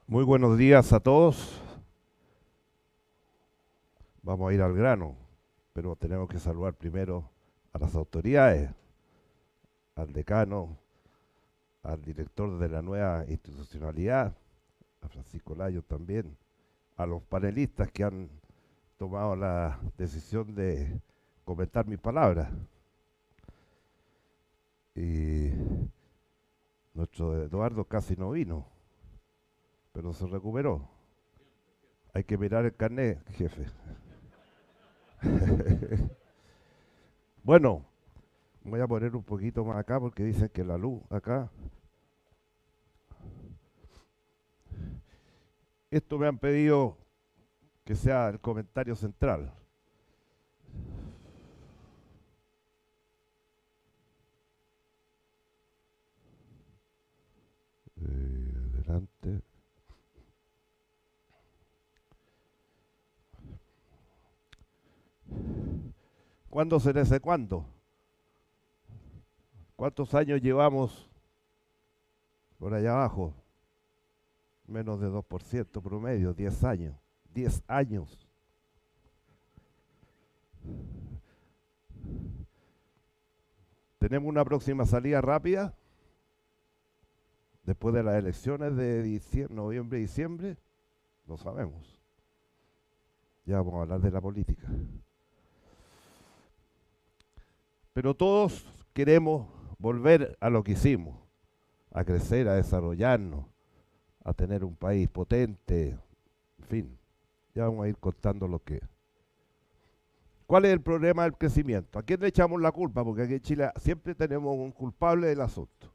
Muy buenos días a todos. Vamos a ir al grano, pero tenemos que saludar primero a las autoridades, al decano, al director de la nueva institucionalidad, a Francisco Layo también, a los panelistas que han tomado la decisión de comentar mis palabras. Y nuestro Eduardo casi no vino, pero se recuperó. Hay que mirar el carnet, jefe. Bueno, voy a poner un poquito más acá porque dicen que la luz acá. Esto me han pedido que sea el comentario central. Adelante. ¿Cuándo se dice cuándo? ¿Cuántos años llevamos por allá abajo? Menos de 2% promedio, 10 años. 10 años. ¿Tenemos una próxima salida rápida? Después de las elecciones de noviembre y diciembre, no sabemos. Ya vamos a hablar de la política. Pero todos queremos volver a lo que hicimos, a crecer, a desarrollarnos, a tener un país potente, en fin. Ya vamos a ir contando lo que es. ¿Cuál es el problema del crecimiento? ¿A quién le echamos la culpa? Porque aquí en Chile siempre tenemos un culpable del asunto.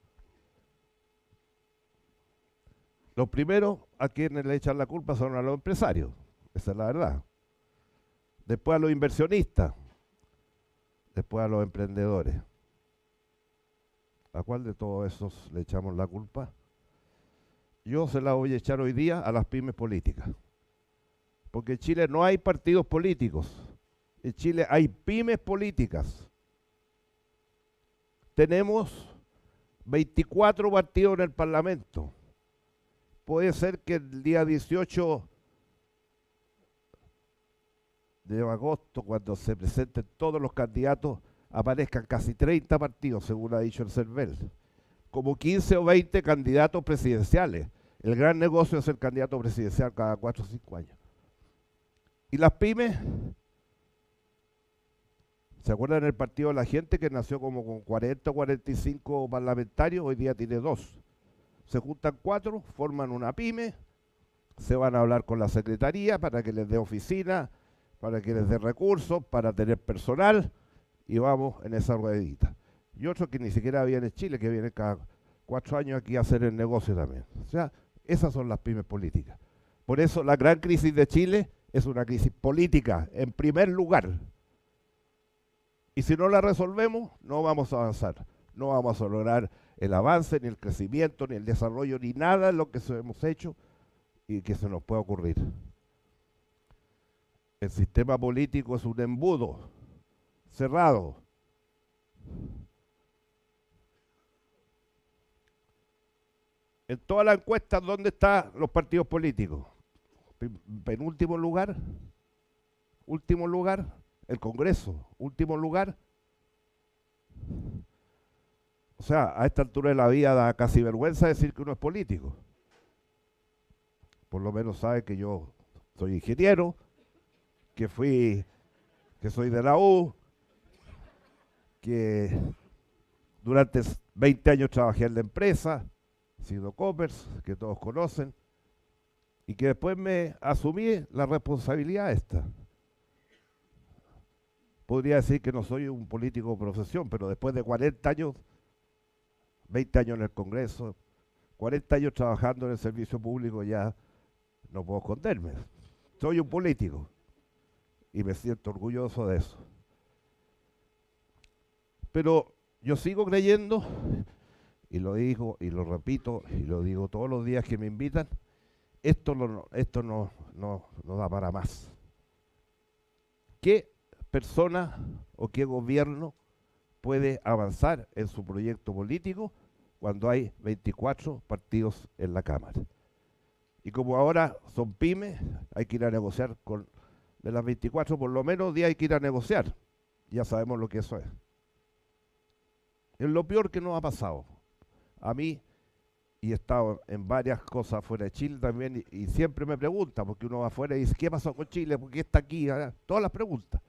Los primeros a quienes le echan la culpa son a los empresarios, esa es la verdad. Después a los inversionistas, después a los emprendedores. ¿A cuál de todos esos le echamos la culpa? Yo se la voy a echar hoy día a las pymes políticas. Porque en Chile no hay partidos políticos. En Chile hay pymes políticas. Tenemos 24 partidos en el Parlamento. Puede ser que el día 18 de agosto, cuando se presenten todos los candidatos, aparezcan casi 30 partidos, según ha dicho el CERVEL. Como 15 o 20 candidatos presidenciales. El gran negocio es ser candidato presidencial cada 4 o 5 años. ¿Y las pymes? ¿Se acuerdan del Partido de la Gente que nació como con 40 o 45 parlamentarios? Hoy día tiene 2. Se juntan 4, forman una pyme, se van a hablar con la secretaría para que les dé oficina, para que les dé recursos, para tener personal, y vamos en esa ruedita. Y otros que ni siquiera vienen en Chile, que vienen cada 4 años aquí a hacer el negocio también. O sea, esas son las pymes políticas. Por eso la gran crisis de Chile es una crisis política, en primer lugar. Y si no la resolvemos, no vamos a avanzar. No vamos a lograr el avance, ni el crecimiento, ni el desarrollo, ni nada de lo que hemos hecho y que se nos pueda ocurrir. El sistema político es un embudo cerrado. En todas las encuestas, ¿dónde están los partidos políticos? Penúltimo lugar, último lugar, el Congreso, último lugar. O sea, a esta altura de la vida da casi vergüenza decir que uno es político. Por lo menos sabe que yo soy ingeniero, que soy de la U, que durante 20 años trabajé en la empresa, sido Coppers, que todos conocen, y que después me asumí la responsabilidad esta. Podría decir que no soy un político de profesión, pero después de 40 años, 20 años en el Congreso, 40 años trabajando en el servicio público, ya no puedo esconderme. Soy un político y me siento orgulloso de eso. Pero yo sigo creyendo, y lo digo y lo repito y lo digo todos los días que me invitan, esto no da para más. ¿Qué persona o qué gobierno puede avanzar en su proyecto político cuando hay 24 partidos en la Cámara. Y como ahora son pymes, hay que ir a negociar con, de las 24, por lo menos 10 hay que ir a negociar. Ya sabemos lo que eso es. Es lo peor que nos ha pasado. A mí, y he estado en varias cosas fuera de Chile también, y siempre me preguntan, porque uno va afuera y dice, ¿qué pasó con Chile? ¿Por qué está aquí? Todas las preguntas.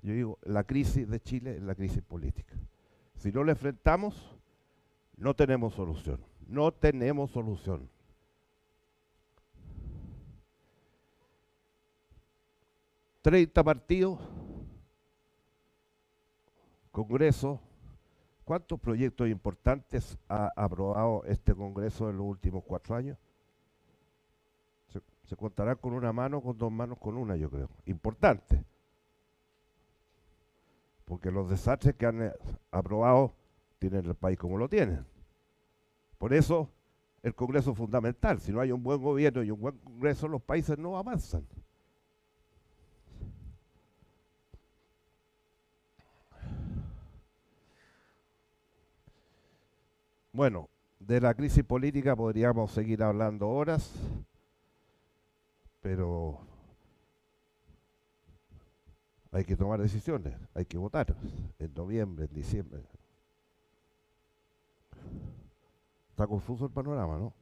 Yo digo, la crisis de Chile es la crisis política. Si no la enfrentamos, no tenemos solución. No tenemos solución. ¿30 partidos? Congreso. ¿Cuántos proyectos importantes ha aprobado este Congreso en los últimos 4 años? Se contará con una mano, con 2 manos, con una, yo creo. Importante. Porque los desastres que han aprobado tienen el país como lo tienen. Por eso el Congreso es fundamental. Si no hay un buen gobierno y un buen Congreso, los países no avanzan. Bueno, de la crisis política podríamos seguir hablando horas, pero hay que tomar decisiones, hay que votar en noviembre, en diciembre. Está confuso el panorama, ¿no?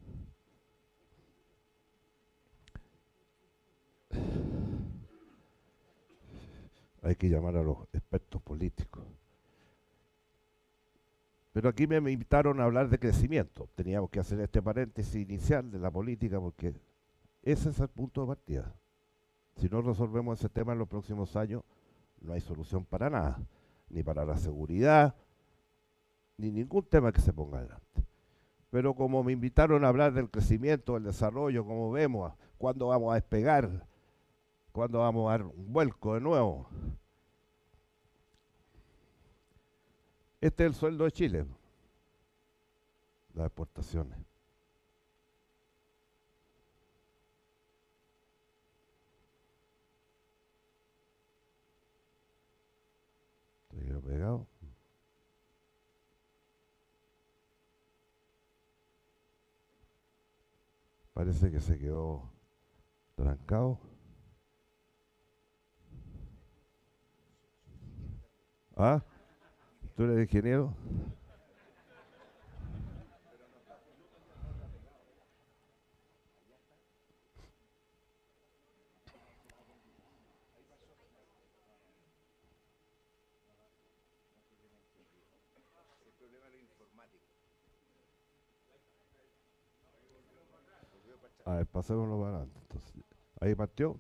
Hay que llamar a los expertos políticos. Pero aquí me invitaron a hablar de crecimiento. Teníamos que hacer este paréntesis inicial de la política porque ese es el punto de partida. Si no resolvemos ese tema en los próximos años, no hay solución para nada, ni para la seguridad, ni ningún tema que se ponga adelante. Pero como me invitaron a hablar del crecimiento, del desarrollo, como vemos, cuándo vamos a despegar, cuándo vamos a dar un vuelco de nuevo. Este es el sueldo de Chile, las exportaciones. ¿Se quedó pegado? Parece que se quedó trancado. ¿Ah? ¿Tú eres ingeniero? A ver, pasémoslo para adelante. Entonces, ahí partió.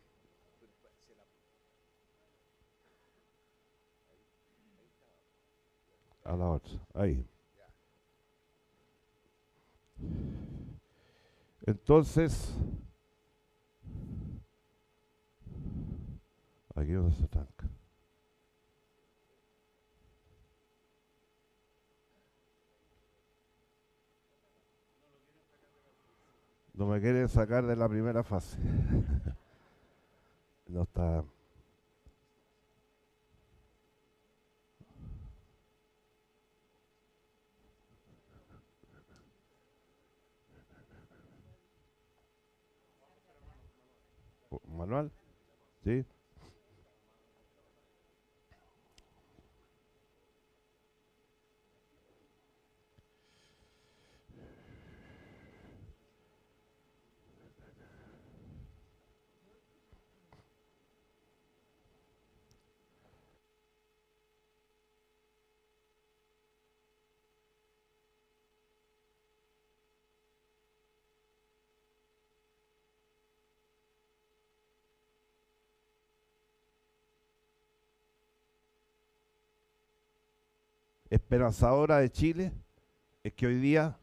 A la otra. Ahí. Entonces, aquí donde se tranca. No me quieren sacar de la primera fase. No está. ¿Manual? Sí. Esperanzadora de Chile es que hoy día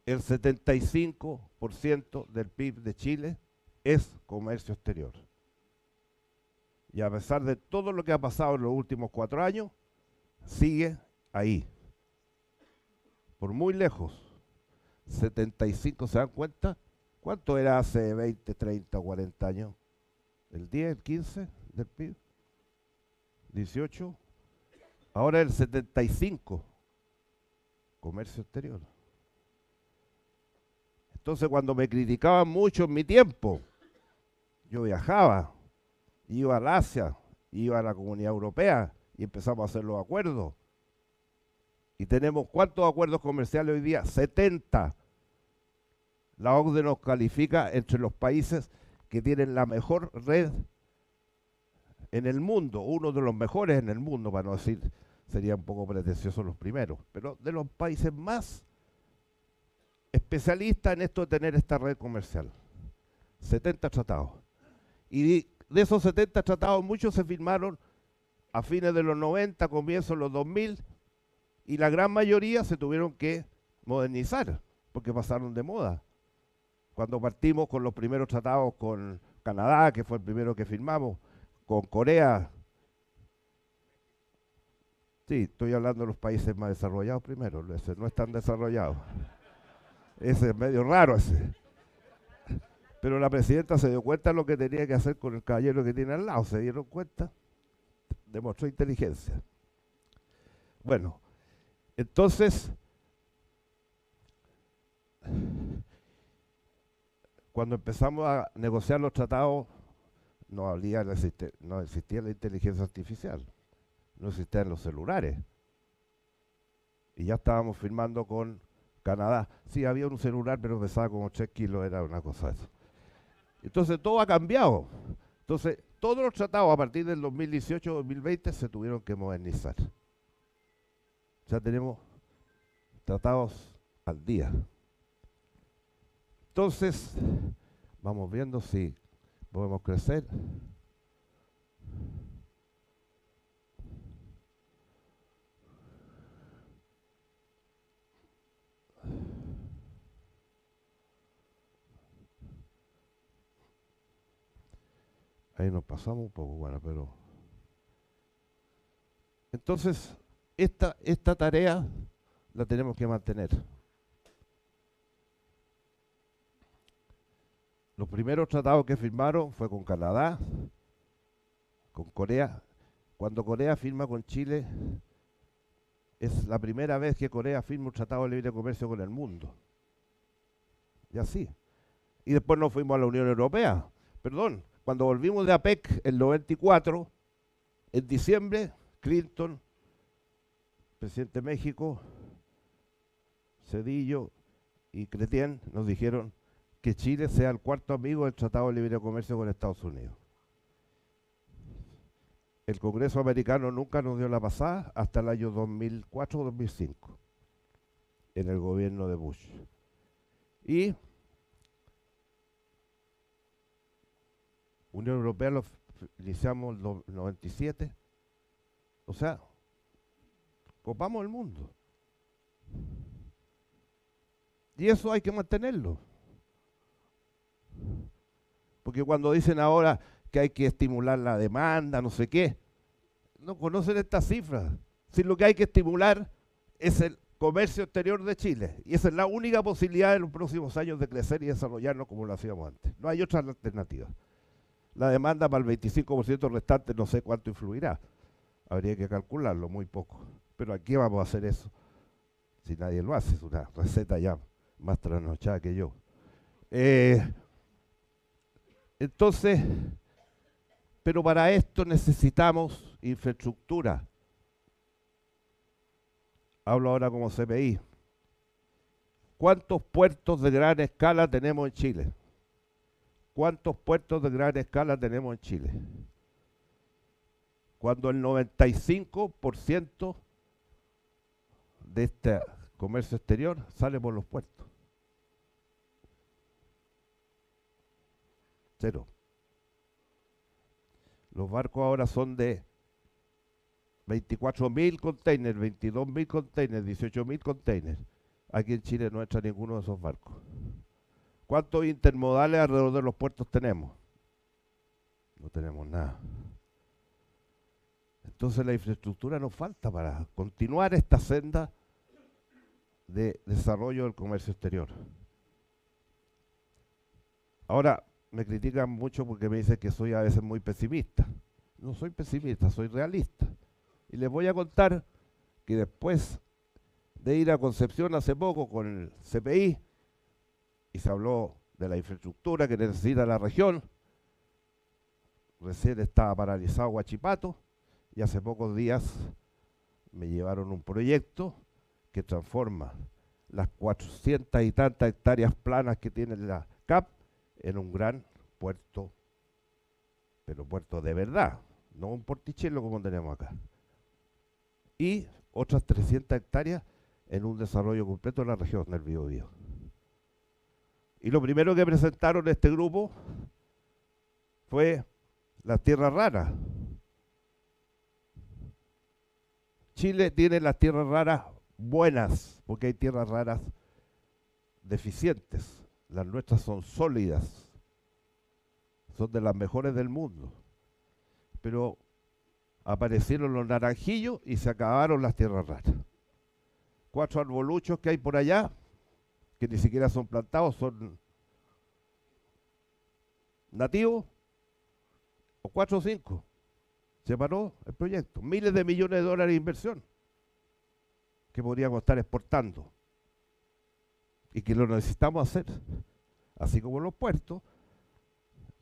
el 75% del PIB de Chile es comercio exterior. Y a pesar de todo lo que ha pasado en los últimos 4 años, sigue ahí. Por muy lejos. 75, ¿se dan cuenta? ¿Cuánto era hace 20, 30, 40 años? ¿El 10, el 15 del PIB? ¿18? Ahora el 75, comercio exterior. Entonces cuando me criticaban mucho en mi tiempo, yo viajaba, iba al Asia, iba a la Comunidad Europea y empezamos a hacer los acuerdos. Y tenemos ¿cuántos acuerdos comerciales hoy día? 70. La OCDE nos califica entre los países que tienen la mejor red en el mundo, uno de los mejores en el mundo, para no decir, sería un poco pretencioso los primeros, pero de los países más especialistas en esto de tener esta red comercial. 70 tratados. Y de esos 70 tratados, muchos se firmaron a fines de los 90, comienzos de los 2000, y la gran mayoría se tuvieron que modernizar, porque pasaron de moda. Cuando partimos con los primeros tratados con Canadá, que fue el primero que firmamos, con Corea. Sí, estoy hablando de los países más desarrollados primero, ese no es tan desarrollado. Ese es medio raro ese. Pero la presidenta se dio cuenta de lo que tenía que hacer con el caballero que tiene al lado, se dieron cuenta, demostró inteligencia. Bueno, entonces, cuando empezamos a negociar los tratados, no existía la inteligencia artificial, no existían los celulares. Y ya estábamos firmando con Canadá. Sí, había un celular, pero pesaba como 3 kilos, era una cosa de eso. Entonces todo ha cambiado. Entonces todos los tratados a partir del 2018-2020 se tuvieron que modernizar. Ya tenemos tratados al día. Entonces, vamos viendo si podemos crecer. Ahí nos pasamos un poco, bueno, pero... Entonces, esta tarea la tenemos que mantener. Los primeros tratados que firmaron fue con Canadá, con Corea. Cuando Corea firma con Chile, es la primera vez que Corea firma un tratado de libre comercio con el mundo. Y así. Y después nos fuimos a la Unión Europea. Perdón, cuando volvimos de APEC en el 94, en diciembre, Clinton, presidente de México, Zedillo y Cretien nos dijeron que Chile sea el cuarto amigo del Tratado de Libre Comercio con Estados Unidos. El Congreso americano nunca nos dio la pasada hasta el año 2004 o 2005, en el gobierno de Bush. Y Unión Europea lo iniciamos en el 97, o sea, copamos el mundo. Y eso hay que mantenerlo. Porque cuando dicen ahora que hay que estimular la demanda, no sé qué, no conocen estas cifras. Si lo que hay que estimular es el comercio exterior de Chile. Y esa es la única posibilidad en los próximos años de crecer y desarrollarnos como lo hacíamos antes. No hay otra alternativa. La demanda para el 25% restante no sé cuánto influirá. Habría que calcularlo, muy poco. Pero aquí vamos a hacer eso. Si nadie lo hace, es una receta ya más trasnochada que yo. Entonces, pero para esto necesitamos infraestructura. Hablo ahora como CPI. ¿Cuántos puertos de gran escala tenemos en Chile? ¿Cuántos puertos de gran escala tenemos en Chile? Cuando el 95% de este comercio exterior sale por los puertos. Cero. Los barcos ahora son de 24.000 containers, 22.000 containers, 18.000 containers. Aquí en Chile no entra ninguno de esos barcos. ¿Cuántos intermodales alrededor de los puertos tenemos? No tenemos nada. Entonces la infraestructura nos falta para continuar esta senda de desarrollo del comercio exterior. Ahora, me critican mucho porque me dicen que soy a veces muy pesimista. No soy pesimista, soy realista. Y les voy a contar que después de ir a Concepción hace poco con el CPI, y se habló de la infraestructura que necesita la región, recién estaba paralizado Huachipato, y hace pocos días me llevaron un proyecto que transforma las 400 y tantas hectáreas planas que tiene la CAP en un gran puerto, pero puerto de verdad, no un portichelo como tenemos acá. Y otras 300 hectáreas en un desarrollo completo de la región del Biobío. Y lo primero que presentaron este grupo fue las tierras raras. Chile tiene las tierras raras buenas, porque hay tierras raras deficientes. Las nuestras son sólidas, son de las mejores del mundo. Pero aparecieron los naranjillos y se acabaron las tierras raras. 4 arboluchos que hay por allá, que ni siquiera son plantados, son nativos, o 4 o 5. Se paró el proyecto. Miles de millones de dólares de inversión que podríamos estar exportando y que lo necesitamos hacer, así como los puertos,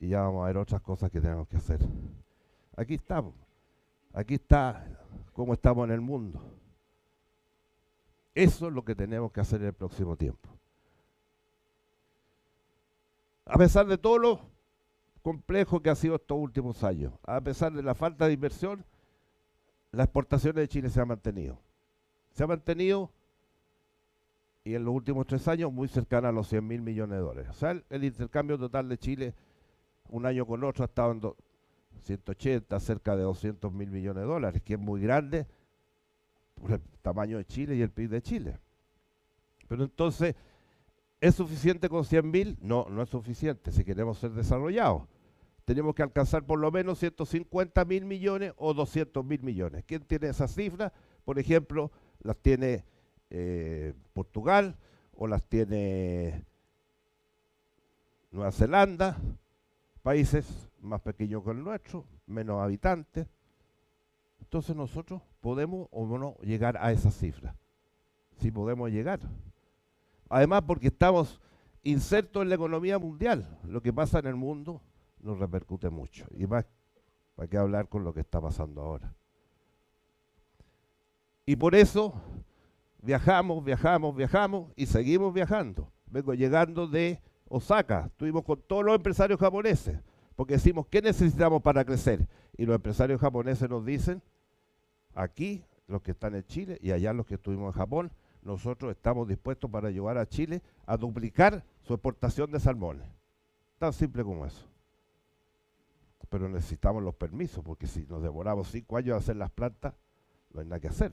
y ya vamos a ver otras cosas que tenemos que hacer. Aquí estamos, aquí está cómo estamos en el mundo. Eso es lo que tenemos que hacer en el próximo tiempo. A pesar de todo lo complejo que ha sido estos últimos años, a pesar de la falta de inversión, las exportaciones de Chile se han mantenido. Se ha mantenido y en los últimos 3 años muy cercana a los 100.000 millones de dólares. O sea, el intercambio total de Chile un año con otro ha estado en 180, cerca de 200.000 millones de dólares, que es muy grande por el tamaño de Chile y el PIB de Chile. Pero entonces, ¿es suficiente con 100.000? No, no es suficiente si queremos ser desarrollados. Tenemos que alcanzar por lo menos 150.000 millones o 200.000 millones. ¿Quién tiene esa cifra? Por ejemplo, las tiene Portugal o las tiene Nueva Zelanda, países más pequeños que el nuestro, menos habitantes. Entonces nosotros podemos o no llegar a esa cifra. Sí podemos llegar. Además porque estamos insertos en la economía mundial. Lo que pasa en el mundo nos repercute mucho. Y más, ¿para qué hablar con lo que está pasando ahora? Y por eso viajamos y seguimos viajando. Vengo llegando de Osaka, estuvimos con todos los empresarios japoneses, porque decimos, ¿qué necesitamos para crecer? Y los empresarios japoneses nos dicen, aquí los que están en Chile y allá los que estuvimos en Japón, nosotros estamos dispuestos para ayudar a Chile a duplicar su exportación de salmones. Tan simple como eso. Pero necesitamos los permisos, porque si nos demoramos 5 años a hacer las plantas, no hay nada que hacer.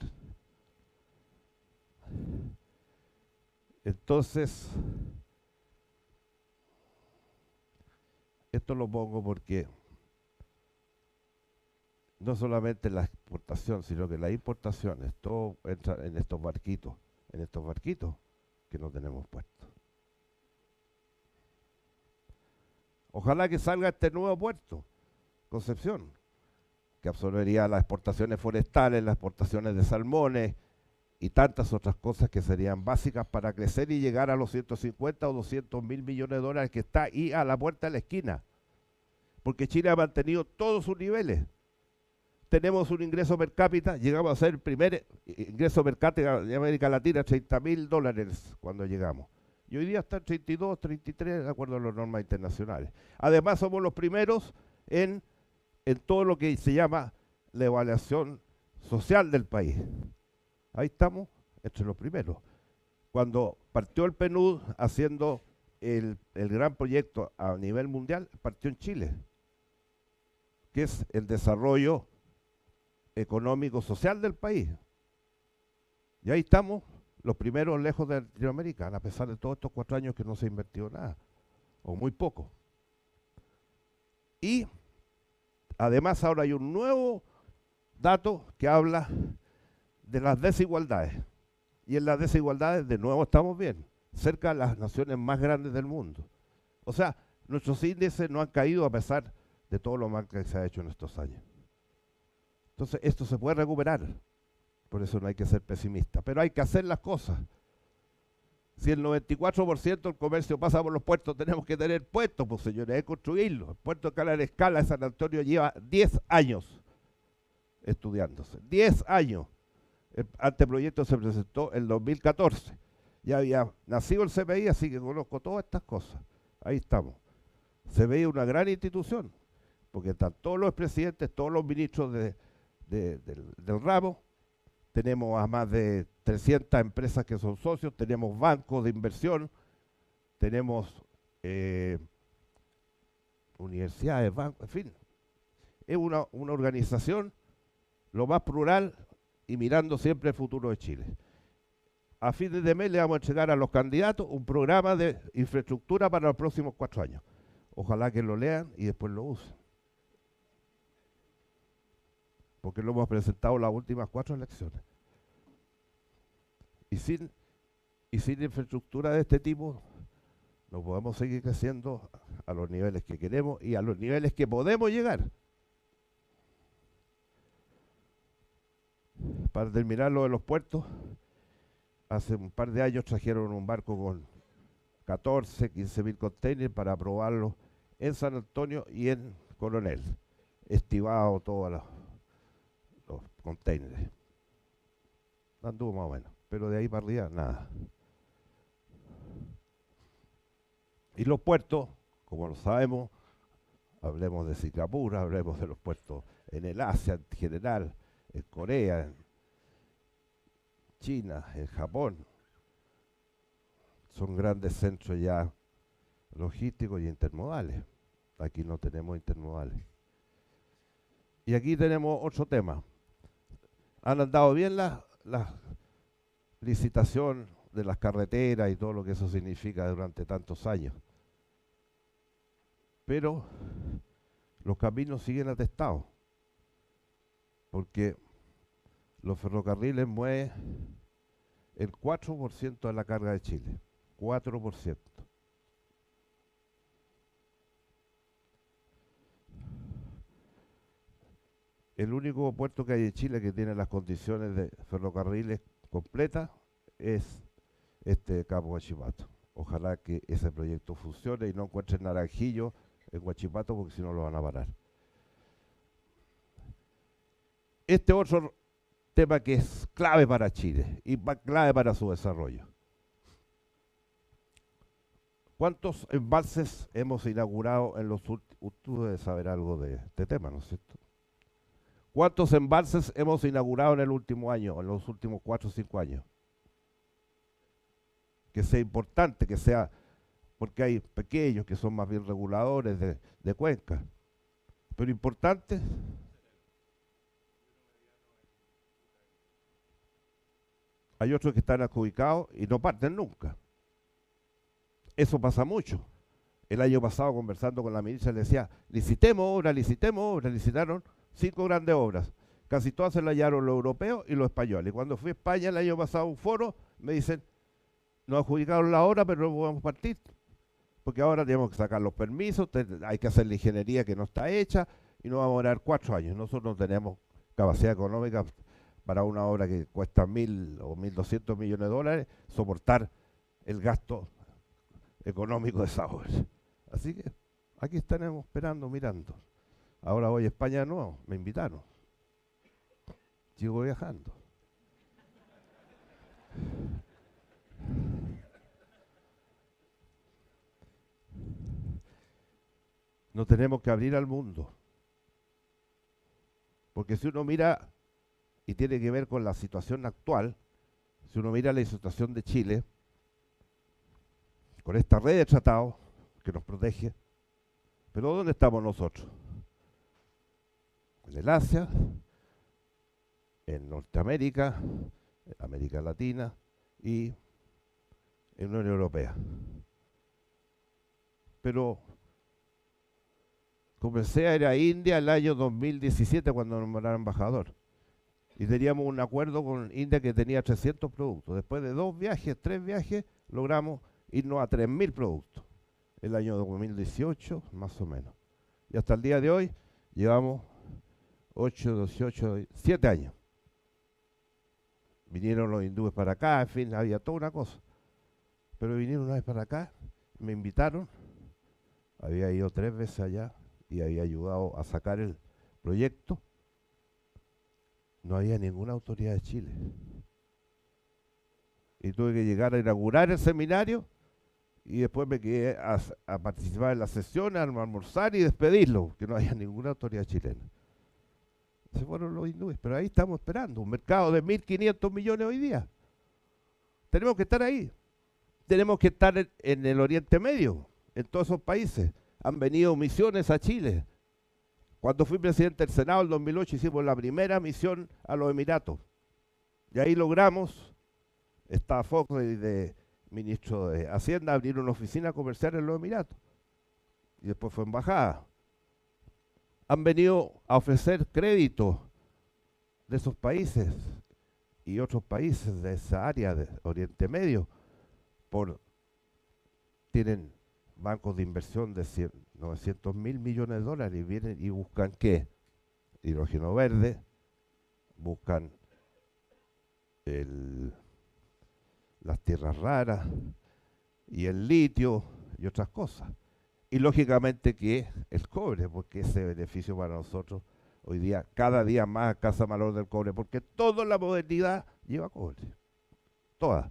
Entonces, esto lo pongo porque no solamente la exportación, sino que las importaciones, todo entra en estos barquitos que no tenemos puestos. Ojalá que salga este nuevo puerto, Concepción, que absorbería las exportaciones forestales, las exportaciones de salmones y tantas otras cosas que serían básicas para crecer y llegar a los 150 o 200.000 millones de dólares que está ahí a la puerta de la esquina. Porque Chile ha mantenido todos sus niveles. Tenemos un ingreso per cápita, llegamos a ser el primer ingreso per cápita de América Latina, $30.000 cuando llegamos. Y hoy día está en 32, 33, de acuerdo a las normas internacionales. Además, somos los primeros en todo lo que se llama la evaluación social del país. Ahí estamos, entre los primeros. Cuando partió el PNUD haciendo el gran proyecto a nivel mundial, partió en Chile, que es el desarrollo económico social del país. Y ahí estamos, los primeros lejos de Latinoamérica, a pesar de todos estos 4 años que no se ha invertido nada, o muy poco. Y además ahora hay un nuevo dato que habla de las desigualdades. Y en las desigualdades, de nuevo, estamos bien, cerca de las naciones más grandes del mundo. O sea, nuestros índices no han caído a pesar de todo lo mal que se ha hecho en estos años. Entonces esto se puede recuperar, por eso no hay que ser pesimista, pero hay que hacer las cosas. Si el 94% del comercio pasa por los puertos, tenemos que tener puertos, pues señores, hay que construirlos. El puerto de Cala de Escala de San Antonio lleva 10 años estudiándose. 10 años. El anteproyecto se presentó en 2014. Ya había nacido el CPI, así que conozco todas estas cosas. Ahí estamos. CPI es una gran institución, porque están todos los presidentes, todos los ministros del ramo. Tenemos a más de 300 empresas que son socios, tenemos bancos de inversión, tenemos universidades, bancos, en fin. Es una organización lo más plural y mirando siempre el futuro de Chile. A fines de mes le vamos a entregar a los candidatos un programa de infraestructura para los próximos 4 años. Ojalá que lo lean y después lo usen. Porque lo hemos presentado en las últimas 4 elecciones. Y sin infraestructura de este tipo, no podemos seguir creciendo a los niveles que queremos y a los niveles que podemos llegar. Para terminar lo de los puertos, hace un par de años trajeron un barco con 14, 15 mil containers para probarlo en San Antonio y en Coronel. Estivado todos los containers. Anduvo más o menos, pero de ahí para arriba nada. Y los puertos, como lo sabemos, hablemos de Singapur, hablemos de los puertos en el Asia en general, en Corea, en China, en Japón. Son grandes centros ya logísticos y intermodales. Aquí no tenemos intermodales. Y aquí tenemos otro tema. Han andado bien la licitación de las carreteras y todo lo que eso significa durante tantos años. Pero los caminos siguen atestados, porque los ferrocarriles mueven el 4% de la carga de Chile. 4%. El único puerto que hay en Chile que tiene las condiciones de ferrocarriles completas es este Cabo Huachipato. Ojalá que ese proyecto funcione y no encuentren naranjillo en Huachipato, porque si no lo van a parar. Este otro tema que es clave para Chile y clave para su desarrollo. ¿Cuántos embalses hemos inaugurado en los últimos? Tú debes saber algo de este tema, ¿no es cierto? ¿Cuántos embalses hemos inaugurado en el último año, en los últimos 4 o 5 años? Que sea importante, que sea, porque hay pequeños que son más bien reguladores de cuencas, pero importante. Hay otros que están adjudicados y no parten nunca. Eso pasa mucho. El año pasado, conversando con la ministra, le decía, licitemos obras, licitaron 5 grandes obras. Casi todas se las hallaron los europeos y los españoles. Y cuando fui a España el año pasado a un foro, me dicen, nos adjudicaron la obra, pero no podemos partir. Porque ahora tenemos que sacar los permisos, hay que hacer la ingeniería que no está hecha y nos va a demorar 4 años. Nosotros no tenemos capacidad económica para una obra que cuesta 1.000 o 1.200 millones de dólares, soportar el gasto económico de esa obra. Así que aquí estaremos esperando, mirando. Ahora voy a España de nuevo, me invitaron. Sigo viajando. Nos tenemos que abrir al mundo. Porque si uno mira, y tiene que ver con la situación actual, si uno mira la situación de Chile, con esta red de tratados que nos protege, pero ¿dónde estamos nosotros? En el Asia, en Norteamérica, en América Latina y en la Unión Europea. Pero comencé a ir a India el año 2017 cuando nombraron embajador. Y teníamos un acuerdo con India que tenía 300 productos. Después de 2 viajes, 3 viajes, logramos irnos a 3.000 productos. El año 2018, más o menos. Y hasta el día de hoy llevamos 8, 18, 7 años. Vinieron los hindúes para acá, en fin, había toda una cosa. Pero vinieron una vez para acá, me invitaron, había ido 3 veces allá y había ayudado a sacar el proyecto. No había ninguna autoridad de Chile. Y tuve que llegar a inaugurar el seminario y después me quedé a participar en la sesión, a almorzar y despedirlo, que no había ninguna autoridad chilena. Se fueron los hindúes, pero ahí estamos esperando, un mercado de 1.500 millones hoy día. Tenemos que estar ahí. Tenemos que estar en el Oriente Medio, en todos esos países. Han venido misiones a Chile. Cuando fui presidente del Senado en 2008 hicimos la primera misión a los Emiratos. Y ahí logramos, está Fox de ministro de Hacienda, abrir una oficina comercial en los Emiratos. Y después fue embajada. Han venido a ofrecer crédito de esos países y otros países de esa área de Oriente Medio. Tienen bancos de inversión de 900.000 millones de dólares y vienen y buscan ¿qué? Hidrógeno verde, buscan las tierras raras y el litio y otras cosas. Y lógicamente que el cobre, porque ese beneficio para nosotros hoy día, cada día más alcanza valor del cobre, porque toda la modernidad lleva cobre, toda.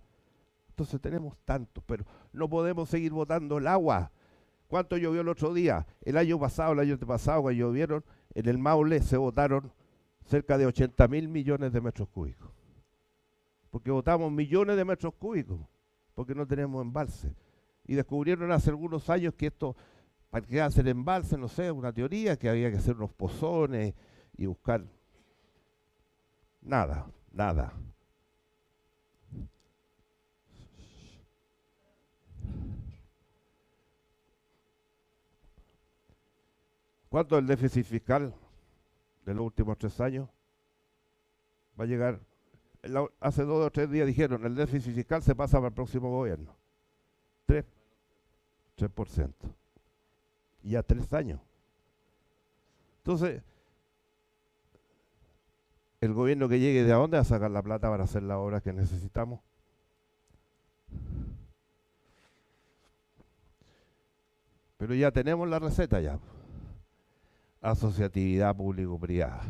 Entonces tenemos tanto, pero no podemos seguir botando el agua. ¿Cuánto llovió el otro día? El año pasado, el año pasado, cuando llovieron, en el Maule se botaron cerca de 80.000 millones de metros cúbicos. Porque botamos millones de metros cúbicos, porque no tenemos embalse. Y descubrieron hace algunos años que esto, para que hacer embalse, no sé, una teoría, que había que hacer unos pozones y buscar. Nada, nada. ¿Cuánto es el déficit fiscal de los últimos 3 años? Va a llegar, hace 2 o 3 días dijeron, el déficit fiscal se pasa para el próximo gobierno. 3%. Y ya 3 años. Entonces, el gobierno que llegue, ¿de dónde va a sacar la plata para hacer las obras que necesitamos? Pero ya tenemos la receta ya. Asociatividad público-privada.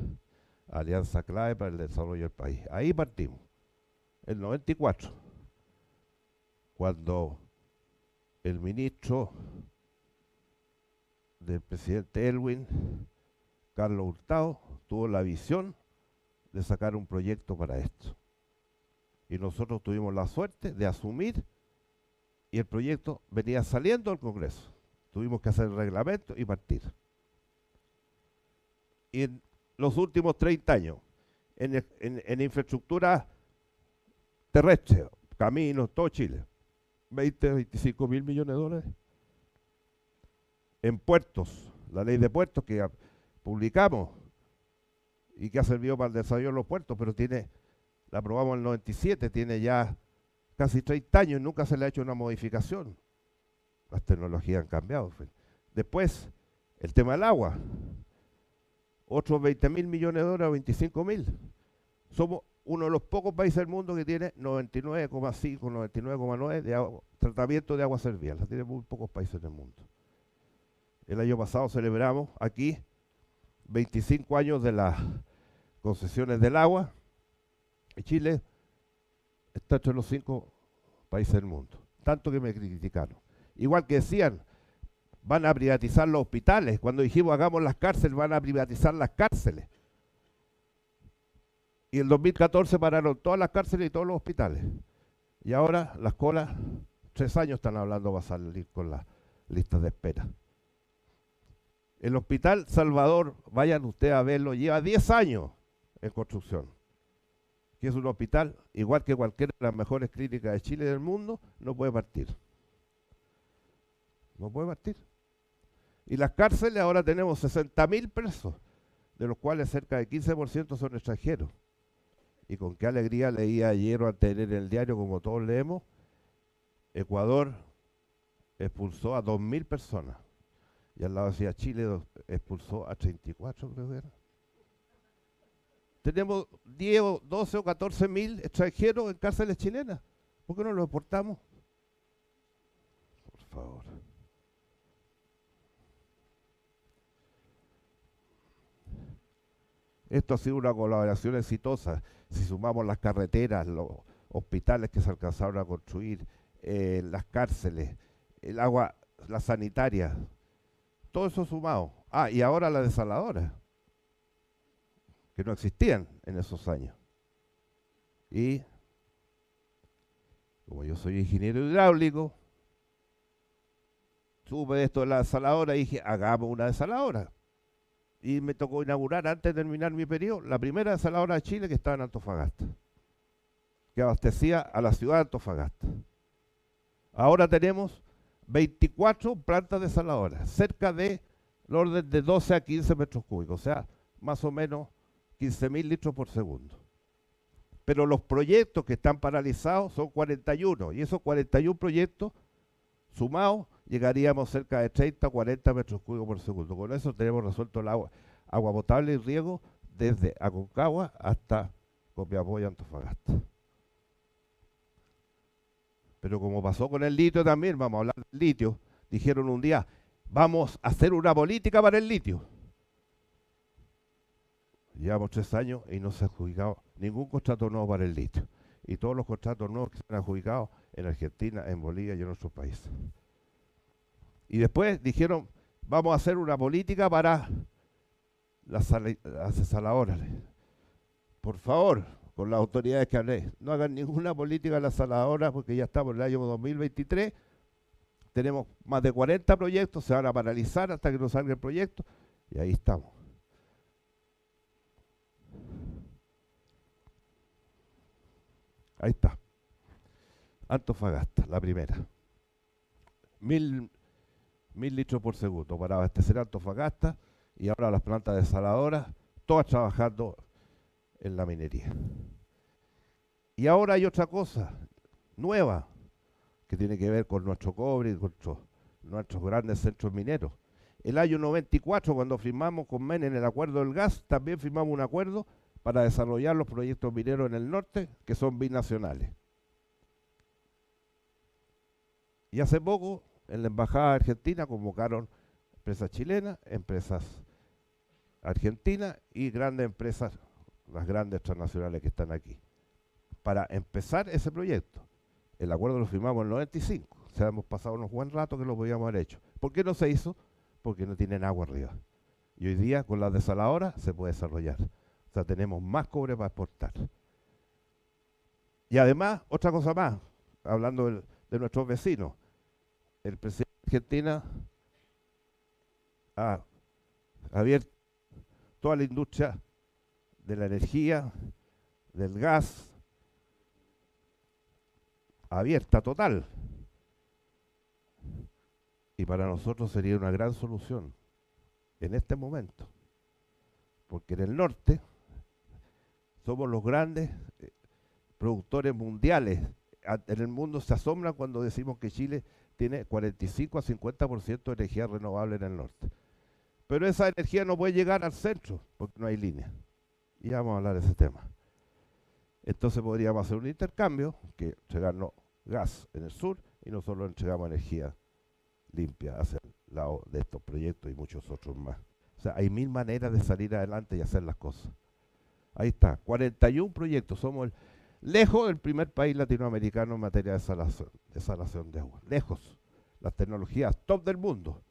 Alianza clave para el desarrollo del país. Ahí partimos. El 94. Cuando el ministro del presidente Elwin, Carlos Hurtado, tuvo la visión de sacar un proyecto para esto. Y nosotros tuvimos la suerte de asumir y el proyecto venía saliendo del Congreso. Tuvimos que hacer el reglamento y partir. Y en los últimos 30 años, en infraestructura terrestre, caminos, todo Chile, 25 mil millones de dólares. En puertos, la ley de puertos que publicamos y que ha servido para el desarrollo de los puertos, pero la aprobamos en el 97, tiene ya casi 30 años y nunca se le ha hecho una modificación. Las tecnologías han cambiado. Después, el tema del agua. Otros 20.000 millones de dólares, 25.000. Somos uno de los pocos países del mundo que tiene 99,5, 99,9 de tratamiento de agua servida. La tienen muy pocos países del mundo. El año pasado celebramos aquí 25 años de las concesiones del agua. Y Chile está entre los 5 países del mundo. Tanto que me criticaron. Igual que decían, van a privatizar los hospitales. Cuando dijimos hagamos las cárceles, van a privatizar las cárceles. Y en 2014 pararon todas las cárceles y todos los hospitales. Y ahora las colas, 3 años están hablando para salir con las listas de espera. El Hospital Salvador, vayan ustedes a verlo, lleva 10 años en construcción. Que es un hospital, igual que cualquiera de las mejores clínicas de Chile y del mundo, no puede partir. No puede partir. Y las cárceles, ahora tenemos 60.000 presos, de los cuales cerca de 15% son extranjeros. Y con qué alegría leía ayer o antes en el diario, como todos leemos, Ecuador expulsó a 2.000 personas. Y al lado decía Chile expulsó a 34, creo que era. Tenemos 10 o 12 o 14 mil extranjeros en cárceles chilenas. ¿Por qué no los deportamos? Por favor. Esto ha sido una colaboración exitosa. Si sumamos las carreteras, los hospitales que se alcanzaron a construir, las cárceles, el agua, la sanitaria, todo eso sumado. Ah, y ahora las desaladoras, que no existían en esos años. Y como yo soy ingeniero hidráulico, supe esto de la desaladora y dije, hagamos una desaladora. Y me tocó inaugurar, antes de terminar mi periodo, la primera desaladora de Chile que estaba en Antofagasta, que abastecía a la ciudad de Antofagasta. Ahora tenemos 24 plantas desaladoras, cerca de el orden de 12 a 15 metros cúbicos, o sea, más o menos 15.000 litros por segundo. Pero los proyectos que están paralizados son 41, y esos 41 proyectos sumados llegaríamos cerca de 30 o 40 metros cúbicos por segundo. Con eso tenemos resuelto el agua potable y riego desde Aconcagua hasta Copiapó y Antofagasta. Pero como pasó con el litio también, vamos a hablar del litio, dijeron un día, vamos a hacer una política para el litio. Llevamos 3 años y no se ha adjudicado ningún contrato nuevo para el litio. Y todos los contratos nuevos que se han adjudicado en Argentina, en Bolivia y en otros países. Y después dijeron, vamos a hacer una política para las desaladoras. Por favor, con las autoridades que hablé, no hagan ninguna política en las desaladoras porque ya estamos en el año 2023. Tenemos más de 40 proyectos, se van a paralizar hasta que nos salga el proyecto. Y ahí estamos. Ahí está. Antofagasta, la primera. 1.000 litros por segundo para abastecer Antofagasta y ahora las plantas desaladoras, todas trabajando en la minería. Y ahora hay otra cosa nueva que tiene que ver con nuestro cobre y con nuestros grandes centros mineros. El año 94, cuando firmamos con Menem el acuerdo del gas, también firmamos un acuerdo para desarrollar los proyectos mineros en el norte, que son binacionales. Y hace poco, en la Embajada Argentina, convocaron empresas chilenas, empresas argentinas y grandes empresas, las grandes transnacionales que están aquí, para empezar ese proyecto. El acuerdo lo firmamos en el 95, o sea, hemos pasado unos buen rato que lo podíamos haber hecho. ¿Por qué no se hizo? Porque no tienen agua arriba. Y hoy día, con las desaladoras, se puede desarrollar. O sea, tenemos más cobre para exportar. Y además, otra cosa más, hablando de nuestros vecinos, el presidente de Argentina ha abierto toda la industria de la energía, del gas, abierta total. Y para nosotros sería una gran solución en este momento, porque en el norte somos los grandes productores mundiales. En el mundo se asombran cuando decimos que Chile tiene 45 a 50% de energía renovable en el norte. Pero esa energía no puede llegar al centro porque no hay línea. Y vamos a hablar de ese tema. Entonces podríamos hacer un intercambio, que entregarnos gas en el sur y nosotros entregamos energía limpia hacia el lado de estos proyectos y muchos otros más. O sea, hay 1000 maneras de salir adelante y hacer las cosas. Ahí está, 41 proyectos. Somos lejos del primer país latinoamericano en materia de desalación de agua. Lejos. Las tecnologías top del mundo.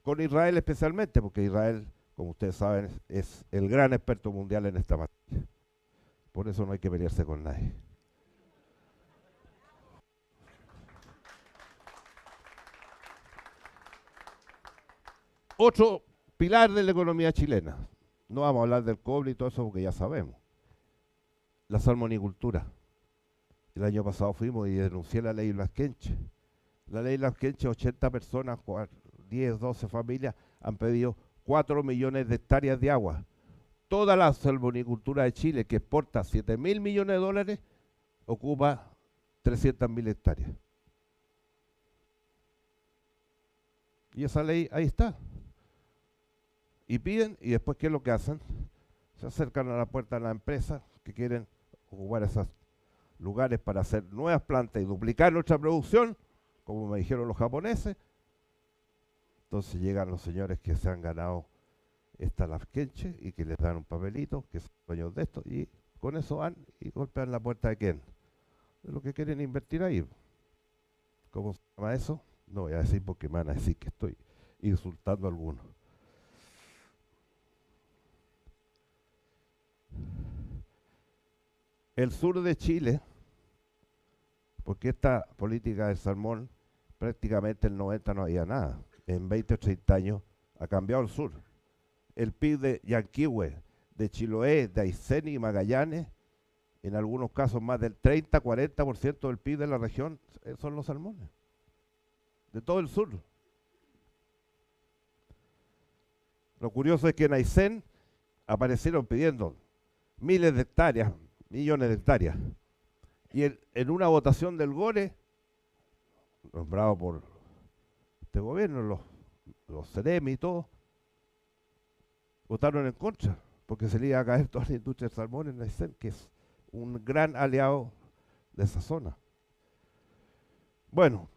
Con Israel especialmente, porque Israel, como ustedes saben, es el gran experto mundial en esta materia. Por eso no hay que pelearse con nadie. Otro pilar de la economía chilena. No vamos a hablar del cobre y todo eso porque ya sabemos. La salmonicultura. El año pasado fuimos y denuncié la ley Blasquenche. La ley Blasquenche, 80 personas, 10, 12 familias han pedido 4 millones de hectáreas de agua. Toda la salmonicultura de Chile, que exporta 7.000 millones de dólares, ocupa 300.000 hectáreas. Y esa ley ahí está. Y piden, y después, ¿qué es lo que hacen? se acercan a la puerta de la empresa que quieren ocupar esos lugares para hacer nuevas plantas y duplicar nuestra producción, como me dijeron los japoneses. Entonces llegan los señores que se han ganado esta Lafkenche y que les dan un papelito, que son dueños de esto, y con eso van y golpean la puerta de quién, de lo que quieren invertir ahí. ¿Cómo se llama eso? No voy a decir porque me van a decir que estoy insultando a algunos. El sur de Chile, porque esta política del salmón, prácticamente en el 90 no había nada. En 20 o 30 años ha cambiado el sur. El PIB de Yanquihue, de Chiloé, de Aysén y Magallanes, en algunos casos más del 30-40% del PIB de la región son los salmones, de todo el sur. Lo curioso es que en Aysén aparecieron pidiendo miles de hectáreas, millones de hectáreas, y en una votación del GORE, nombrado por este gobierno, los CEREMI y todo, votaron en contra, porque se le iba a caer toda la industria del salmón en Aysén, que es un gran aliado de esa zona. Bueno,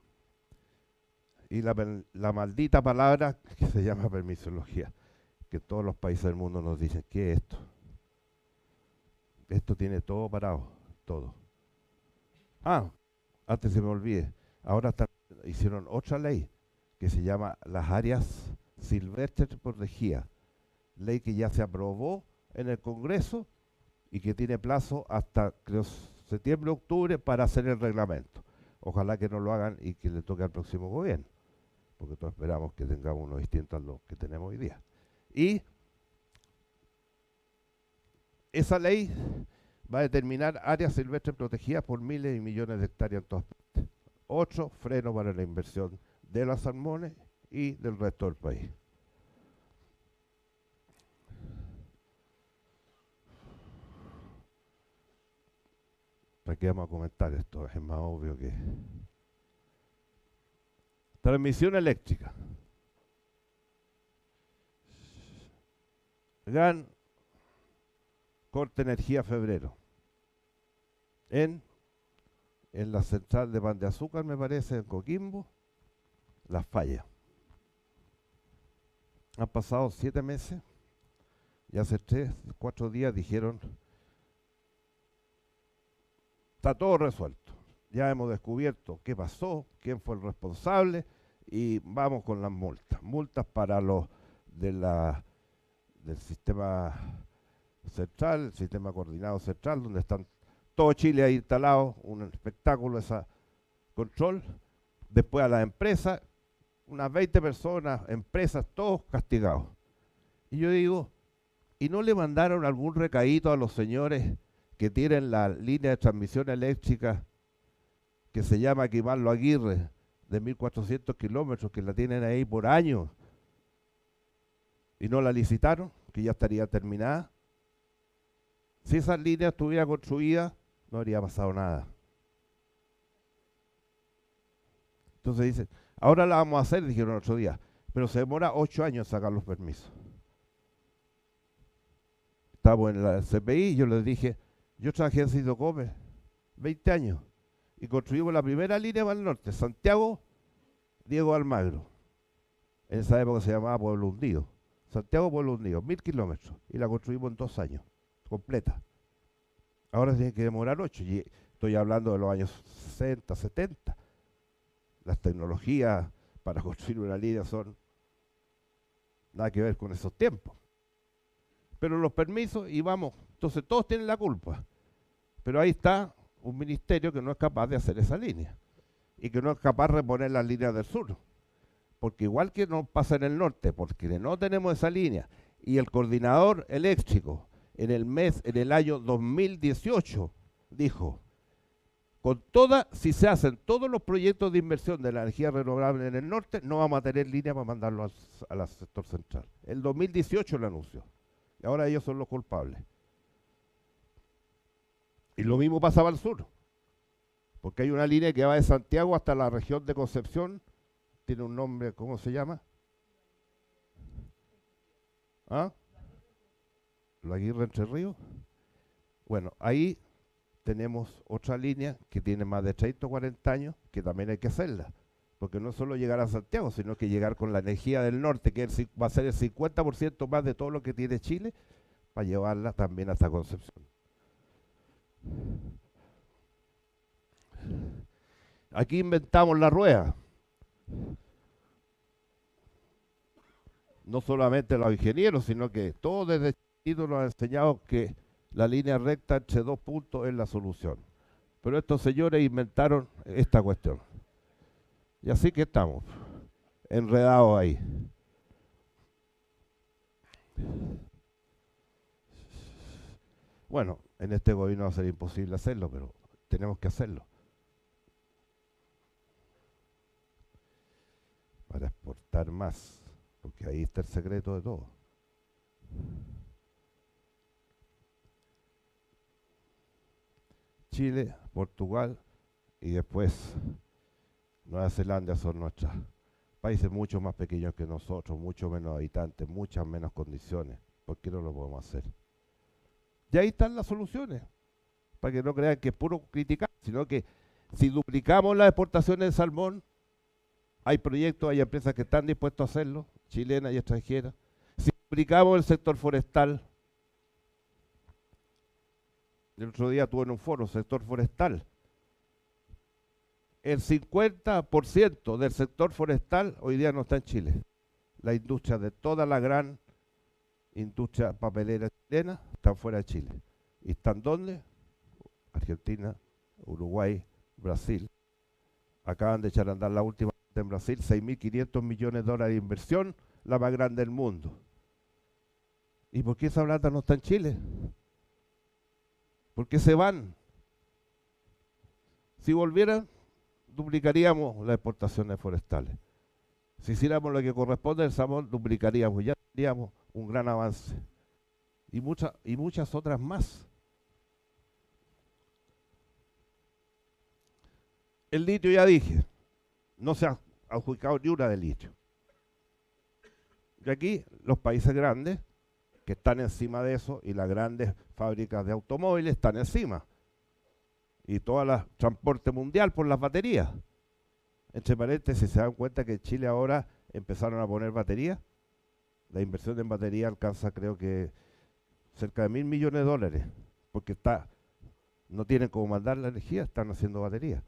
y la maldita palabra que se llama permisología, que todos los países del mundo nos dicen, ¿qué es esto? Esto tiene todo parado, todo. Antes se me olvide, ahora hicieron otra ley que se llama las áreas silvestres protegidas, ley que ya se aprobó en el Congreso y que tiene plazo hasta, creo, septiembre, octubre para hacer el reglamento. Ojalá que no lo hagan y que le toque al próximo gobierno, porque todos esperamos que tengamos uno distinto a lo que tenemos hoy día. Y esa ley va a determinar áreas silvestres protegidas por miles y millones de hectáreas en todas partes. 8 frenos para la inversión de los salmones y del resto del país. ¿Para qué vamos a comentar esto? Es más obvio que... Transmisión eléctrica. Gran corte de energía febrero. En la central de Pan de Azúcar, me parece, en Coquimbo, Las Fallas. Han pasado 7 meses y hace 3-4 días dijeron: está todo resuelto. Ya hemos descubierto qué pasó, quién fue el responsable y vamos con las multas. Multas para los del sistema central, el sistema coordinado central, donde están todo Chile ahí instalado, un espectáculo ese control. Después a las empresas, unas 20 personas, empresas, todos castigados. Y yo digo, ¿y no le mandaron algún recadito a los señores que tienen la línea de transmisión eléctrica que se llama Quimarlo Aguirre, de 1.400 kilómetros, que la tienen ahí por años, y no la licitaron, que ya estaría terminada? Si esa línea estuviera construida, no habría pasado nada. Entonces dicen, ahora la vamos a hacer, dijeron el otro día, pero se demora 8 años sacar los permisos. Estamos en la CPI, yo les dije, yo trabajé en Sitocome 20 años y construimos la primera línea para el norte, Santiago, Diego Almagro. En esa época se llamaba Pueblo Hundido. Santiago, Pueblo Hundido, 1.000 kilómetros, y la construimos en 2 años, completa. Ahora tiene que demorar 8, y estoy hablando de los años 60, 70. Las tecnologías para construir una línea son nada que ver con esos tiempos. Pero los permisos, y vamos, entonces todos tienen la culpa. Pero ahí está un ministerio que no es capaz de hacer esa línea y que no es capaz de reponer las líneas del sur. Porque igual que nos pasa en el norte, porque no tenemos esa línea, y el coordinador eléctrico en el año 2018 dijo, si se hacen todos los proyectos de inversión de la energía renovable en el norte, no vamos a tener línea para mandarlo al sector central. El 2018 lo anunció. Y ahora ellos son los culpables. Y lo mismo pasaba al sur. Porque hay una línea que va de Santiago hasta la región de Concepción. Tiene un nombre, ¿cómo se llama? ¿Ah? la Aguirre Entre Ríos. Bueno, ahí tenemos otra línea que tiene más de 30 o 40 años, que también hay que hacerla. Porque no es solo llegar a Santiago, sino que llegar con la energía del norte, que va a ser el 50% más de todo lo que tiene Chile, para llevarla también hasta Concepción. Aquí inventamos la rueda. No solamente los ingenieros, sino que todos desde chiquito nos han enseñado que la línea recta entre dos puntos es la solución. Pero estos señores inventaron esta cuestión. Y así que estamos, enredados ahí. Bueno, en este gobierno va a ser imposible hacerlo, pero tenemos que hacerlo. Para exportar más, porque ahí está el secreto de todo. Chile, Portugal y después Nueva Zelanda son nuestros países mucho más pequeños que nosotros, mucho menos habitantes, muchas menos condiciones. ¿Por qué no lo podemos hacer? Y ahí están las soluciones, para que no crean que es puro criticar, sino que si duplicamos las exportaciones de salmón, hay proyectos, hay empresas que están dispuestas a hacerlo, chilenas y extranjeras. Si duplicamos el sector forestal, el otro día tuve en un foro, sector forestal, el 50% del sector forestal hoy día no está en Chile. La industria de toda la gran industria papelera chilena están fuera de Chile. ¿Y están dónde? Argentina, Uruguay, Brasil. Acaban de echar a andar la última en Brasil, 6.500 millones de dólares de inversión, la más grande del mundo. ¿Y por qué esa plata no está en Chile? ¿Por qué se van? Si volvieran, duplicaríamos las exportaciones forestales. Si hiciéramos lo que corresponde al salmón, duplicaríamos, ya tendríamos un gran avance. Y muchas otras más. El litio ya dije, no se ha adjudicado ni una de litio. Y aquí los países grandes, que están encima de eso, y las grandes fábricas de automóviles están encima. Y todo el transporte mundial por las baterías. Entre paréntesis, se dan cuenta que en Chile ahora empezaron a poner baterías. La inversión en batería alcanza, creo que, cerca de $1.000 millones, porque no tienen cómo mandar la energía, están haciendo baterías.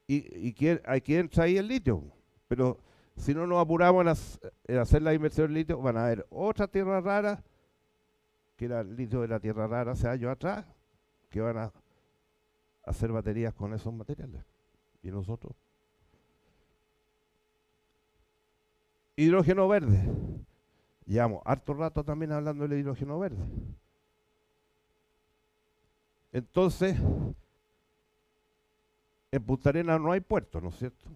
Y aquí entra ahí el litio. Pero si no nos apuramos en hacer la inversión en litio, van a haber otra tierra rara, que era el litio de la tierra rara hace años atrás, que van a hacer baterías con esos materiales. Y nosotros. Hidrógeno verde. Llevamos harto rato también hablando del hidrógeno verde. Entonces, en Punta Arenas no hay puerto, ¿no es cierto?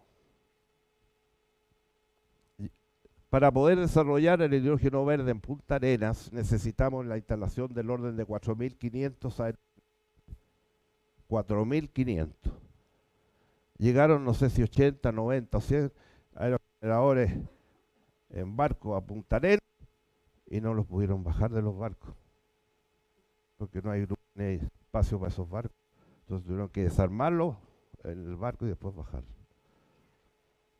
Para poder desarrollar el hidrógeno verde en Punta Arenas necesitamos la instalación del orden de 4.500 aerogeneradores. 4.500. Llegaron, no sé si 80, 90 o 100 aerogeneradores en barco a Punta Arenas y no los pudieron bajar de los barcos porque no hay espacio para esos barcos. Entonces tuvieron que desarmarlos en el barco y después bajarlos.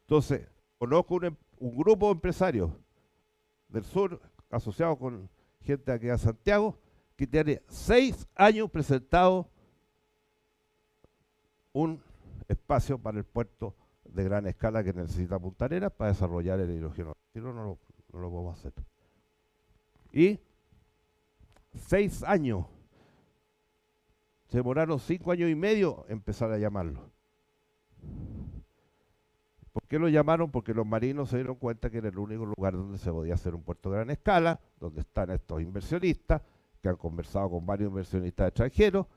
Entonces, conozco un grupo de empresarios del sur asociados con gente aquí a Santiago que tiene 6 años presentado un espacio para el puerto de gran escala que necesita Punta Arenas para desarrollar el hidrógeno. Si no, no lo podemos hacer. Y 6 años. Se demoraron 5 años y medio empezar a llamarlo. ¿Por qué lo llamaron? Porque los marinos se dieron cuenta que era el único lugar donde se podía hacer un puerto de gran escala, donde están estos inversionistas, que han conversado con varios inversionistas extranjeros,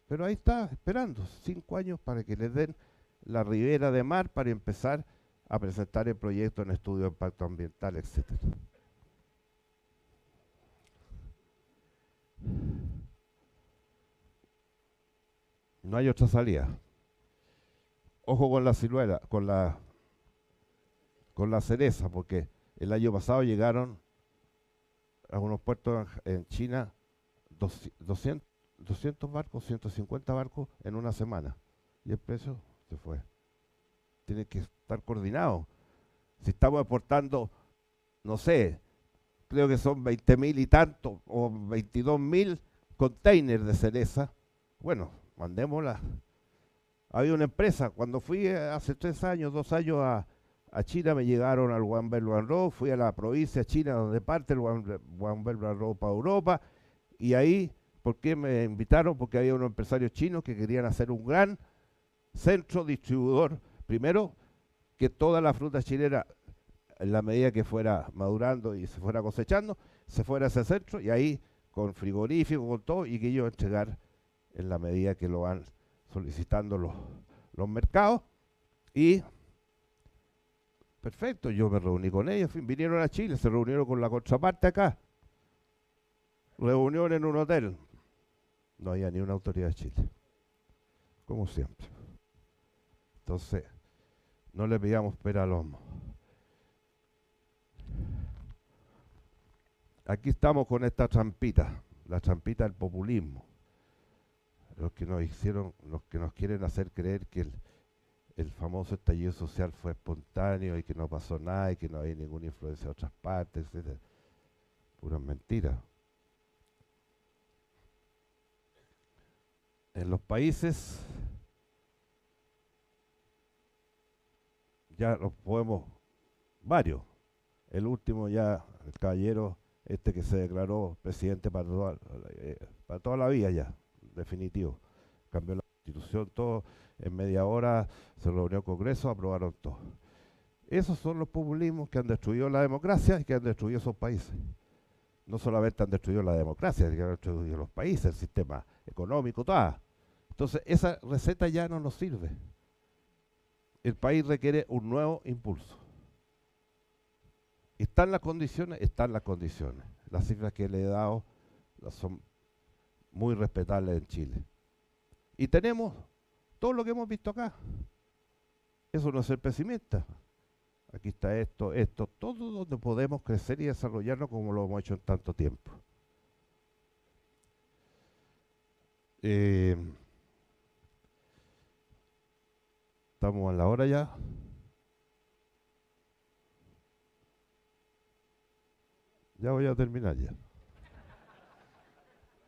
pero ahí está, esperando 5 años para que les den la ribera de mar para empezar a presentar el proyecto en estudio de impacto ambiental, etc. No hay otra salida. Ojo con la ciruela, con la cereza, porque el año pasado llegaron algunos puertos en China 200 barcos, 150 barcos en una semana. Y el precio se fue. Tiene que estar coordinado. Si estamos exportando, no sé, creo que son 20.000 y tanto, o 22.000 containers de cereza, bueno, mandémosla. Había una empresa, cuando fui hace 3 años, 2 años a China, me llegaron al One Belt One Road, fui a la provincia china donde parte el One Belt One Road para Europa, y ahí, ¿por qué me invitaron? Porque había unos empresarios chinos que querían hacer un gran centro distribuidor. Primero, que toda la fruta chilena, en la medida que fuera madurando y se fuera cosechando, se fuera a ese centro, y ahí, con frigorífico, con todo, y que ellos entregar en la medida que lo van solicitando los mercados. Y perfecto, yo me reuní con ellos, vinieron a Chile, se reunieron con la contraparte acá. Reunión en un hotel. No había ni una autoridad de Chile, como siempre. Entonces, no le pidamos pera al olmo. Aquí estamos con esta trampita, la trampita del populismo. Los que nos quieren hacer creer que el famoso estallido social fue espontáneo y que no pasó nada y que no hay ninguna influencia de otras partes, etc. Puras mentiras. En los países ya los podemos, varios. El último ya, el caballero este que se declaró presidente para toda la vida ya, definitivo. Cambió la constitución, todo, en media hora se reunió el Congreso, aprobaron todo. Esos son los populismos que han destruido la democracia y que han destruido esos países. No solamente han destruido la democracia, sino que han destruido los países, el sistema económico, todo. Entonces, esa receta ya no nos sirve. El país requiere un nuevo impulso. ¿Están las condiciones? Están las condiciones. Las cifras que le he dado son muy respetables en Chile. Y tenemos todo lo que hemos visto acá. Eso no es ser pesimista. Aquí está esto, todo donde podemos crecer y desarrollarnos como lo hemos hecho en tanto tiempo. Estamos a la hora ya. Ya voy a terminar ya.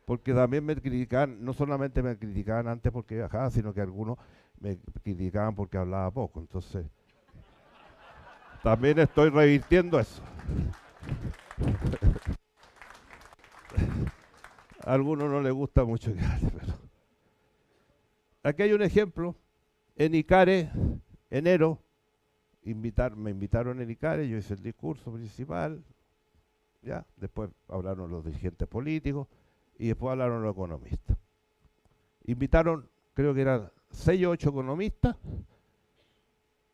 Porque también me criticaban, no solamente me criticaban antes porque viajaba, sino que algunos me criticaban porque hablaba poco. Entonces, también estoy revirtiendo eso. A algunos no les gusta mucho que hable, pero... Aquí hay un ejemplo. En Icare, enero, me invitaron en Icare, yo hice el discurso principal, ya, después hablaron los dirigentes políticos y después hablaron los economistas. Invitaron, creo que eran 6 o 8 economistas,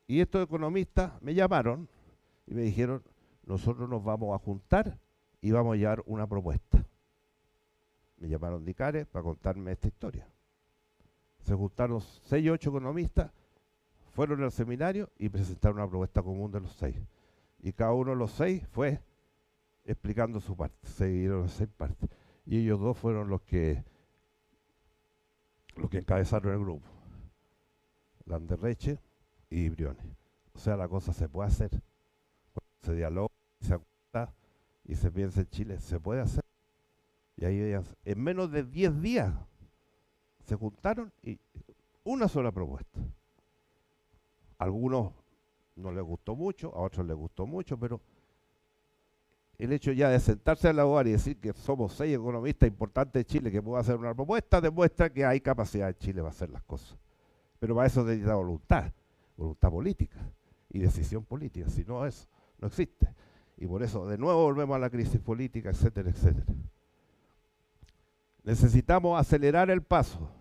y estos economistas me llamaron y me dijeron, nosotros nos vamos a juntar y vamos a llevar una propuesta. Me llamaron de Icare para contarme esta historia. Se juntaron 6 o 8 economistas, fueron al seminario y presentaron una propuesta común de los 6. Y cada uno de los 6 fue explicando su parte. Se dividieron en 6 partes. Y ellos dos fueron los que encabezaron el grupo. Landerreche y Briones. O sea, la cosa se puede hacer. Cuando se dialoga, se acuerda y se piensa en Chile, se puede hacer. Y ahí en menos de 10 días se juntaron y una sola propuesta. A algunos no les gustó mucho, a otros les gustó mucho, pero el hecho ya de sentarse a la hogar y decir que somos 6 economistas importantes de Chile que pueden hacer una propuesta demuestra que hay capacidad en Chile para hacer las cosas. Pero para eso necesita voluntad política y decisión política. Si no, eso no existe. Y por eso de nuevo volvemos a la crisis política, etcétera, etcétera. Necesitamos acelerar el paso.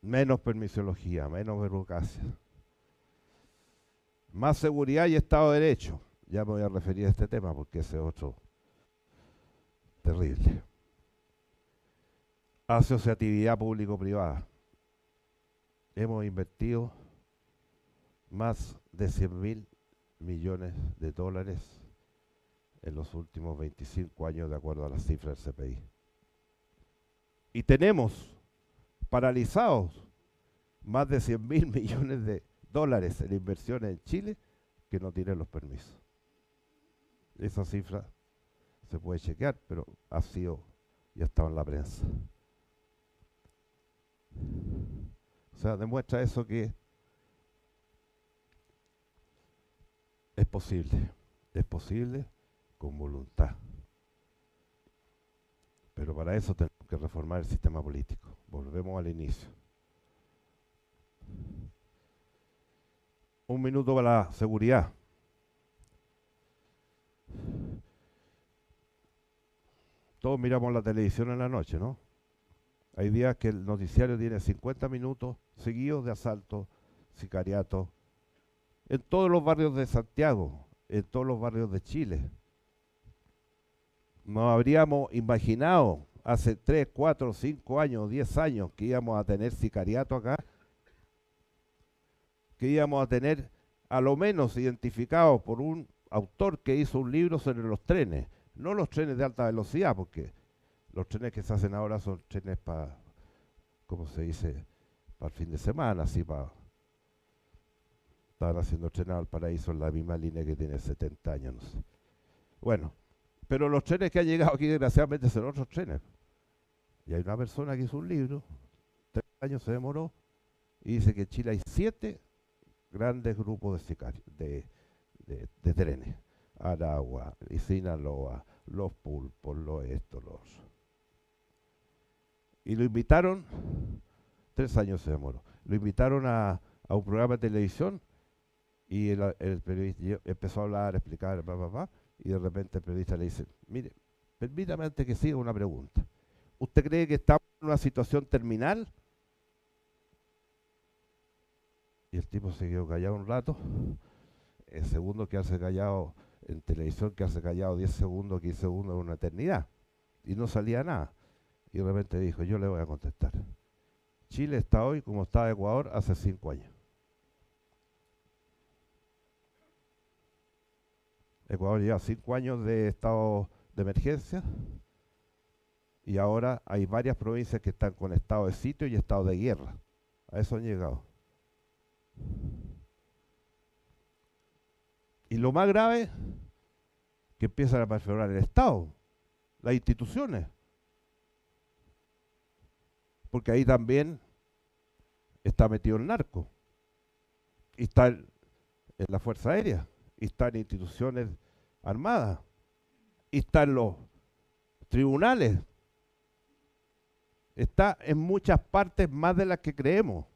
Menos permisología, menos burocracia. Más seguridad y Estado de Derecho. Ya me voy a referir a este tema porque ese es otro terrible. Asociatividad público-privada. Hemos invertido más de 100.000 millones de dólares en los últimos 25 años de acuerdo a las cifras del CPI. Y tenemos paralizados más de 100.000 millones de dólares en inversiones en Chile que no tienen los permisos. Esa cifra se puede chequear, pero ha sido, ya estaba en la prensa. O sea, demuestra eso que es posible con voluntad. Pero para eso tenemos que reformar el sistema político. Volvemos al inicio. Un minuto para la seguridad. Todos miramos la televisión en la noche, ¿no? Hay días que el noticiario tiene 50 minutos seguidos de asalto, sicariato, en todos los barrios de Santiago, en todos los barrios de Chile. No habríamos imaginado hace 3, 4, 5 años, 10 años que íbamos a tener sicariato acá, que íbamos a tener a lo menos identificado por un autor que hizo un libro sobre los trenes, no los trenes de alta velocidad, porque los trenes que se hacen ahora son trenes para, ¿cómo se dice?, para el fin de semana, así para... Estaban haciendo trenes al paraíso en la misma línea que tiene 70 años, no sé. Bueno, pero los trenes que han llegado aquí desgraciadamente son otros trenes. Y hay una persona que hizo un libro, 3 años se demoró, y dice que en Chile hay 7 grandes grupos de sicarios, de trenes. Aragua, y Sinaloa, los Pulpos, los estos, los... Y lo invitaron, 3 años se demoró, lo invitaron a un programa de televisión y el periodista empezó a hablar, a explicar, y de repente el periodista le dice, mire, permítame antes que siga una pregunta. ¿Usted cree que estamos en una situación terminal? Y el tipo se quedó callado un rato. El segundo que hace callado en televisión, que hace callado 10 segundos, 15 segundos, es una eternidad. Y no salía nada. Y de repente dijo, yo le voy a contestar. Chile está hoy como estaba Ecuador hace 5 años. Ecuador lleva 5 años de estado de emergencia y ahora hay varias provincias que están con estado de sitio y estado de guerra. A eso han llegado. Y lo más grave, que empiezan a perforar el Estado, las instituciones. Porque ahí también está metido el narco. Y está en la Fuerza Aérea. Y está en instituciones armadas. Y está en los tribunales. Está en muchas partes más de las que creemos.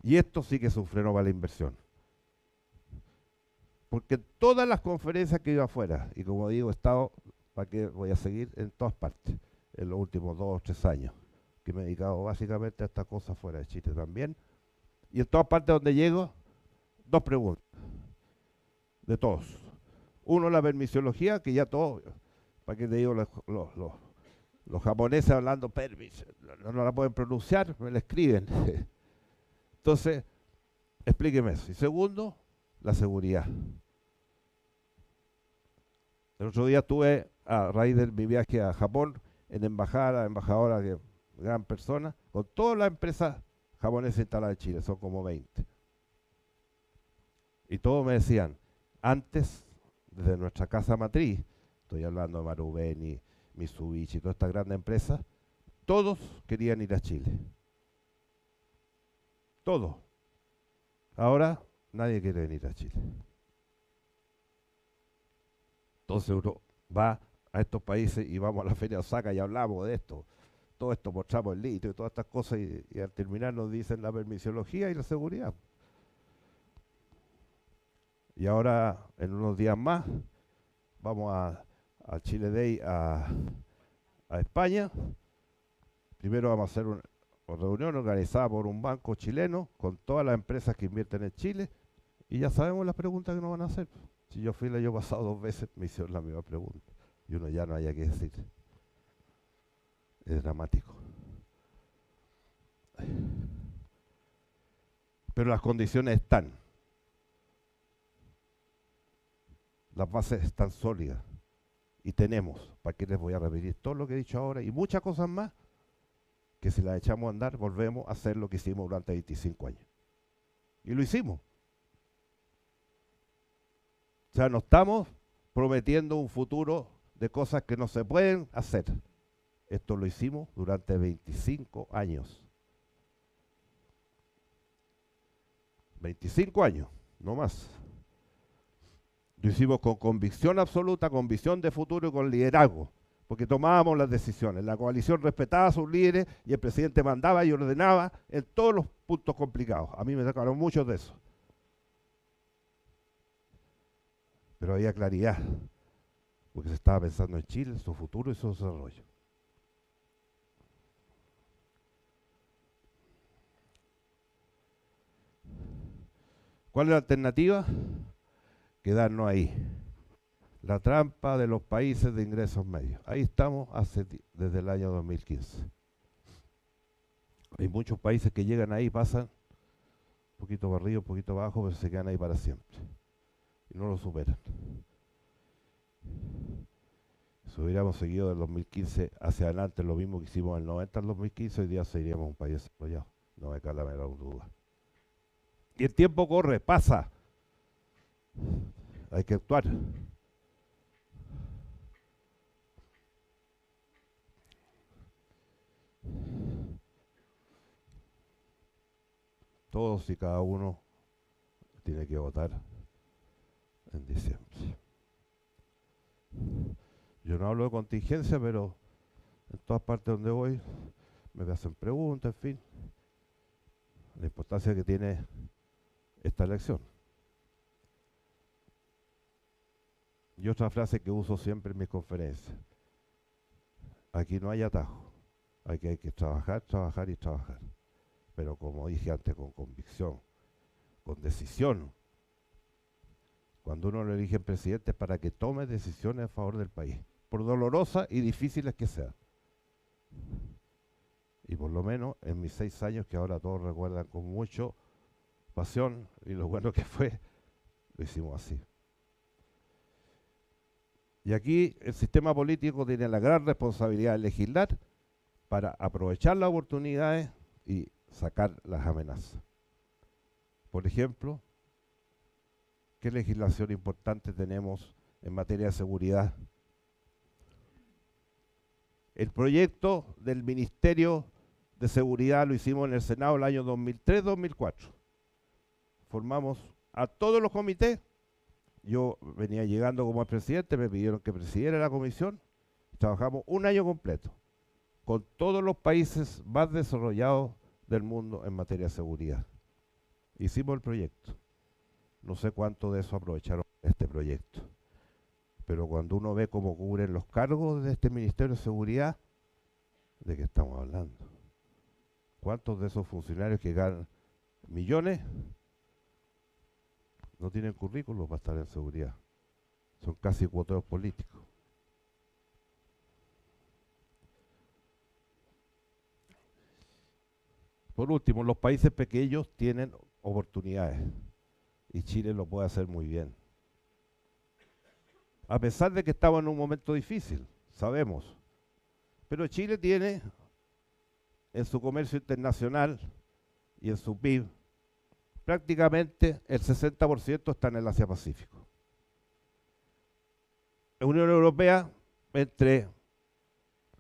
Y esto sí que es un freno para la inversión. Porque todas las conferencias que iba afuera, y como digo, he estado, ¿para qué voy a seguir? En todas partes, en los últimos 2 o 3 años, que me he dedicado básicamente a estas cosas fuera de Chile también. Y en todas partes donde llego, 2 preguntas, de todos. Uno, la permisiología, que ya todos, ¿para qué te digo? Los japoneses hablando permis, no la pueden pronunciar, me la escriben. Entonces, explíqueme eso. Y segundo, la seguridad. El otro día estuve, a raíz de mi viaje a Japón, en embajadora, que gran persona, con todas las empresas japonesas instaladas en Chile, son como 20. Y todos me decían, antes, desde nuestra casa matriz, estoy hablando de Marubeni, Mitsubishi, todas estas grandes empresas, todos querían ir a Chile. Todos. Ahora nadie quiere venir a Chile. Entonces uno va a estos países y vamos a la Feria de Osaka y hablamos de esto. Todo esto mostramos el litio y todas estas cosas y al terminar nos dicen la permisiología y la seguridad. Y ahora, en unos días más, vamos a Chile Day a España. Primero vamos a hacer una reunión organizada por un banco chileno con todas las empresas que invierten en Chile y ya sabemos las preguntas que nos van a hacer. Si yo fui el año pasado 2 veces, me hicieron la misma pregunta y uno ya no haya que decir. Es dramático. Pero las condiciones están. las bases están sólidas y tenemos, ¿para qué les voy a repetir todo lo que he dicho ahora y muchas cosas más? Que si las echamos a andar, volvemos a hacer lo que hicimos durante 25 años. Y lo hicimos. O sea, no estamos prometiendo un futuro de cosas que no se pueden hacer. Esto lo hicimos durante 25 años. 25 años, no más. Lo hicimos con convicción absoluta, con visión de futuro y con liderazgo, porque tomábamos las decisiones. La coalición respetaba a sus líderes y el presidente mandaba y ordenaba en todos los puntos complicados. A mí me tocaron muchos de esos. Pero había claridad, porque se estaba pensando en Chile, su futuro y su desarrollo. ¿Cuál es la alternativa? Quedarnos ahí. La trampa de los países de ingresos medios. Ahí estamos desde el año 2015. Hay muchos países que llegan ahí, pasan un poquito para arriba, un poquito abajo, pero se quedan ahí para siempre. Y no lo superan. Si hubiéramos seguido del 2015 hacia adelante lo mismo que hicimos del 90 al 2015, hoy día seríamos un país desarrollado. No me cabe la menor duda. Y el tiempo corre, pasa. Hay que actuar. Todos y cada uno tiene que votar en diciembre. Yo no hablo de contingencia, pero en todas partes donde voy me hacen preguntas, en fin. La importancia que tiene esta elección. Y otra frase que uso siempre en mis conferencias. Aquí no hay atajo. Aquí hay que trabajar, trabajar y trabajar. Pero como dije antes, con convicción, con decisión. Cuando uno lo elige presidente es para que tome decisiones a favor del país, por dolorosas y difíciles que sean. Y por lo menos en mis 6 años, que ahora todos recuerdan con mucha pasión, y lo bueno que fue, lo hicimos así. Y aquí el sistema político tiene la gran responsabilidad de legislar para aprovechar las oportunidades y sacar las amenazas. Por ejemplo, ¿qué legislación importante tenemos en materia de seguridad? El proyecto del Ministerio de Seguridad lo hicimos en el Senado el año 2003-2004. Formamos a todos los comités. Yo venía llegando como presidente, me pidieron que presidiera la comisión. Trabajamos un año completo con todos los países más desarrollados del mundo en materia de seguridad. Hicimos el proyecto. No sé cuánto de eso aprovecharon este proyecto. Pero cuando uno ve cómo cubren los cargos de este Ministerio de Seguridad, ¿de qué estamos hablando? ¿Cuántos de esos funcionarios que ganan millones no tienen currículos para estar en seguridad? Son casi cuoteos políticos. Por último, los países pequeños tienen oportunidades y Chile lo puede hacer muy bien. A pesar de que estamos en un momento difícil, sabemos. Pero Chile tiene en su comercio internacional y en su PIB prácticamente el 60% está en el Asia-Pacífico. La Unión Europea entre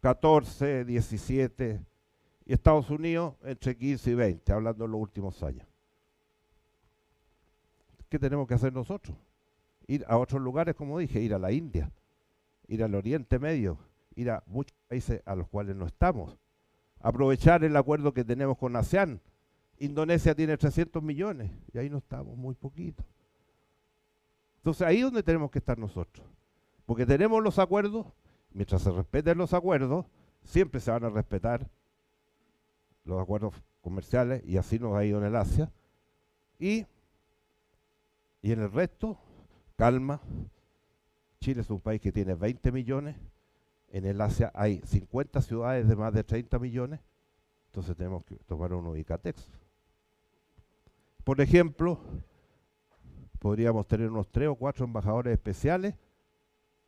14, 17 y Estados Unidos entre 15 y 20, hablando de los últimos años. ¿Qué tenemos que hacer nosotros? Ir a otros lugares, como dije, ir a la India, ir al Oriente Medio, ir a muchos países a los cuales no estamos. Aprovechar el acuerdo que tenemos con ASEAN. Indonesia tiene 300 millones y ahí no estamos, muy poquito. Entonces ahí es donde tenemos que estar nosotros. Porque tenemos los acuerdos, mientras se respeten los acuerdos, siempre se van a respetar los acuerdos comerciales y así nos ha ido en el Asia. Y en el resto, calma. Chile es un país que tiene 20 millones. En el Asia hay 50 ciudades de más de 30 millones. Entonces tenemos que tomar un Ubicatex. Por ejemplo, podríamos tener unos 3 o 4 embajadores especiales,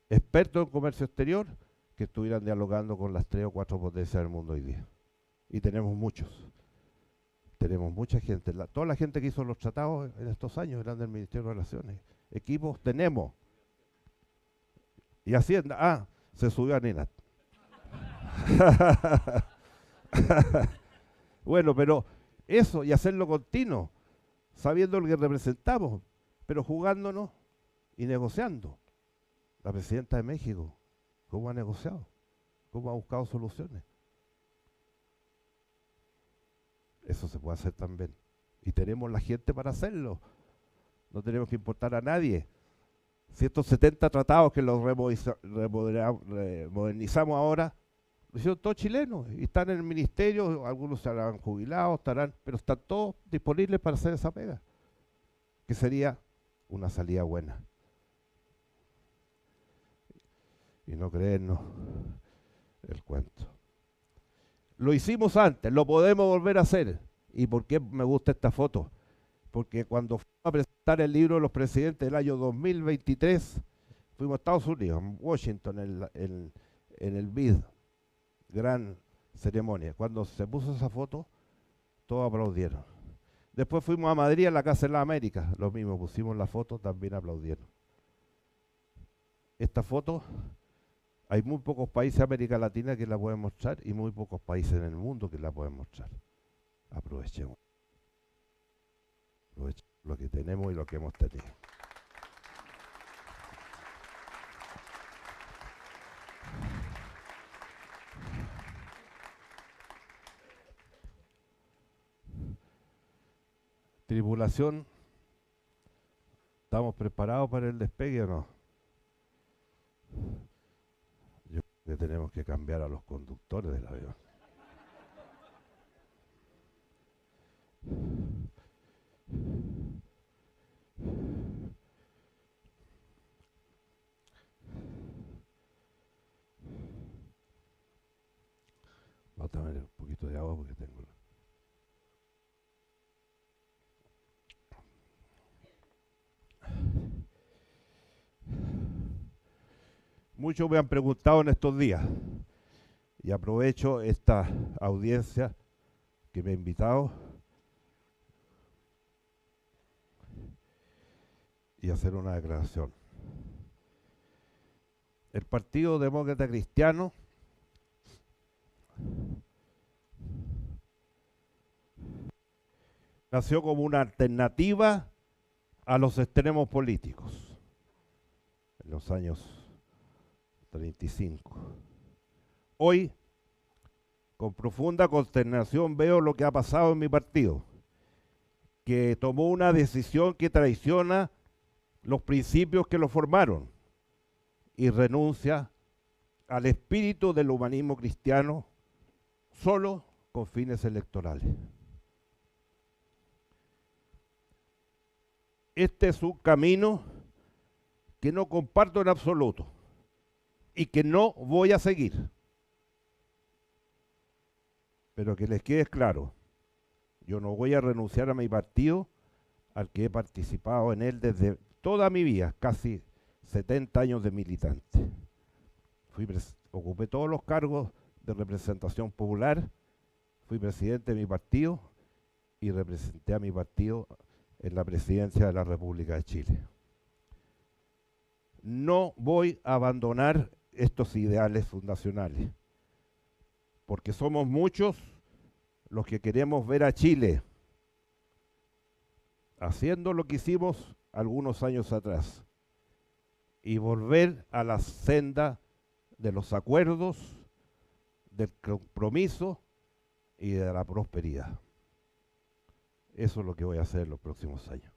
expertos en comercio exterior, que estuvieran dialogando con las 3 o 4 potencias del mundo hoy día. Y tenemos muchos. Tenemos mucha gente. Toda la gente que hizo los tratados en estos años eran del Ministerio de Relaciones. Equipos tenemos. Y Hacienda, se subió a Ninat. Bueno, pero eso, y hacerlo continuo, sabiendo lo que representamos, pero jugándonos y negociando. La presidenta de México, ¿cómo ha negociado? ¿Cómo ha buscado soluciones? Eso se puede hacer también. Y tenemos la gente para hacerlo. No tenemos que importar a nadie. Si estos 70 tratados que los modernizamos ahora, lo hicieron todos chilenos y están en el ministerio, algunos estarán jubilados, pero están todos disponibles para hacer esa pega, que sería una salida buena. Y no creernos el cuento. Lo hicimos antes, lo podemos volver a hacer. ¿Y por qué me gusta esta foto? Porque cuando fuimos a presentar el libro de los presidentes del año 2023, fuimos a Estados Unidos, en Washington, en el BID, gran ceremonia. Cuando se puso esa foto, todos aplaudieron. Después fuimos a Madrid, a la Casa de las Américas, lo mismo, pusimos la foto, también aplaudieron. Esta foto, hay muy pocos países de América Latina que la pueden mostrar y muy pocos países en el mundo que la pueden mostrar. Aprovechemos. Aprovechemos lo que tenemos y lo que hemos tenido. Tripulación, ¿estamos preparados para el despegue o no? Yo creo que tenemos que cambiar a los conductores del avión. Voy a tomar un poquito de agua porque tengo... Muchos me han preguntado en estos días y aprovecho esta audiencia que me ha invitado y hacer una declaración. El Partido Demócrata Cristiano nació como una alternativa a los extremos políticos en los años 35. Hoy, con profunda consternación, veo lo que ha pasado en mi partido, que tomó una decisión que traiciona los principios que lo formaron y renuncia al espíritu del humanismo cristiano solo con fines electorales. Este es un camino que no comparto en absoluto y que no voy a seguir. Pero que les quede claro, yo no voy a renunciar a mi partido, al que he participado en él desde toda mi vida, casi 70 años de militante. Ocupé todos los cargos de representación popular, fui presidente de mi partido y representé a mi partido en la presidencia de la República de Chile. No voy a abandonar estos ideales fundacionales, porque somos muchos los que queremos ver a Chile haciendo lo que hicimos algunos años atrás y volver a la senda de los acuerdos, del compromiso y de la prosperidad. Eso es lo que voy a hacer en los próximos años.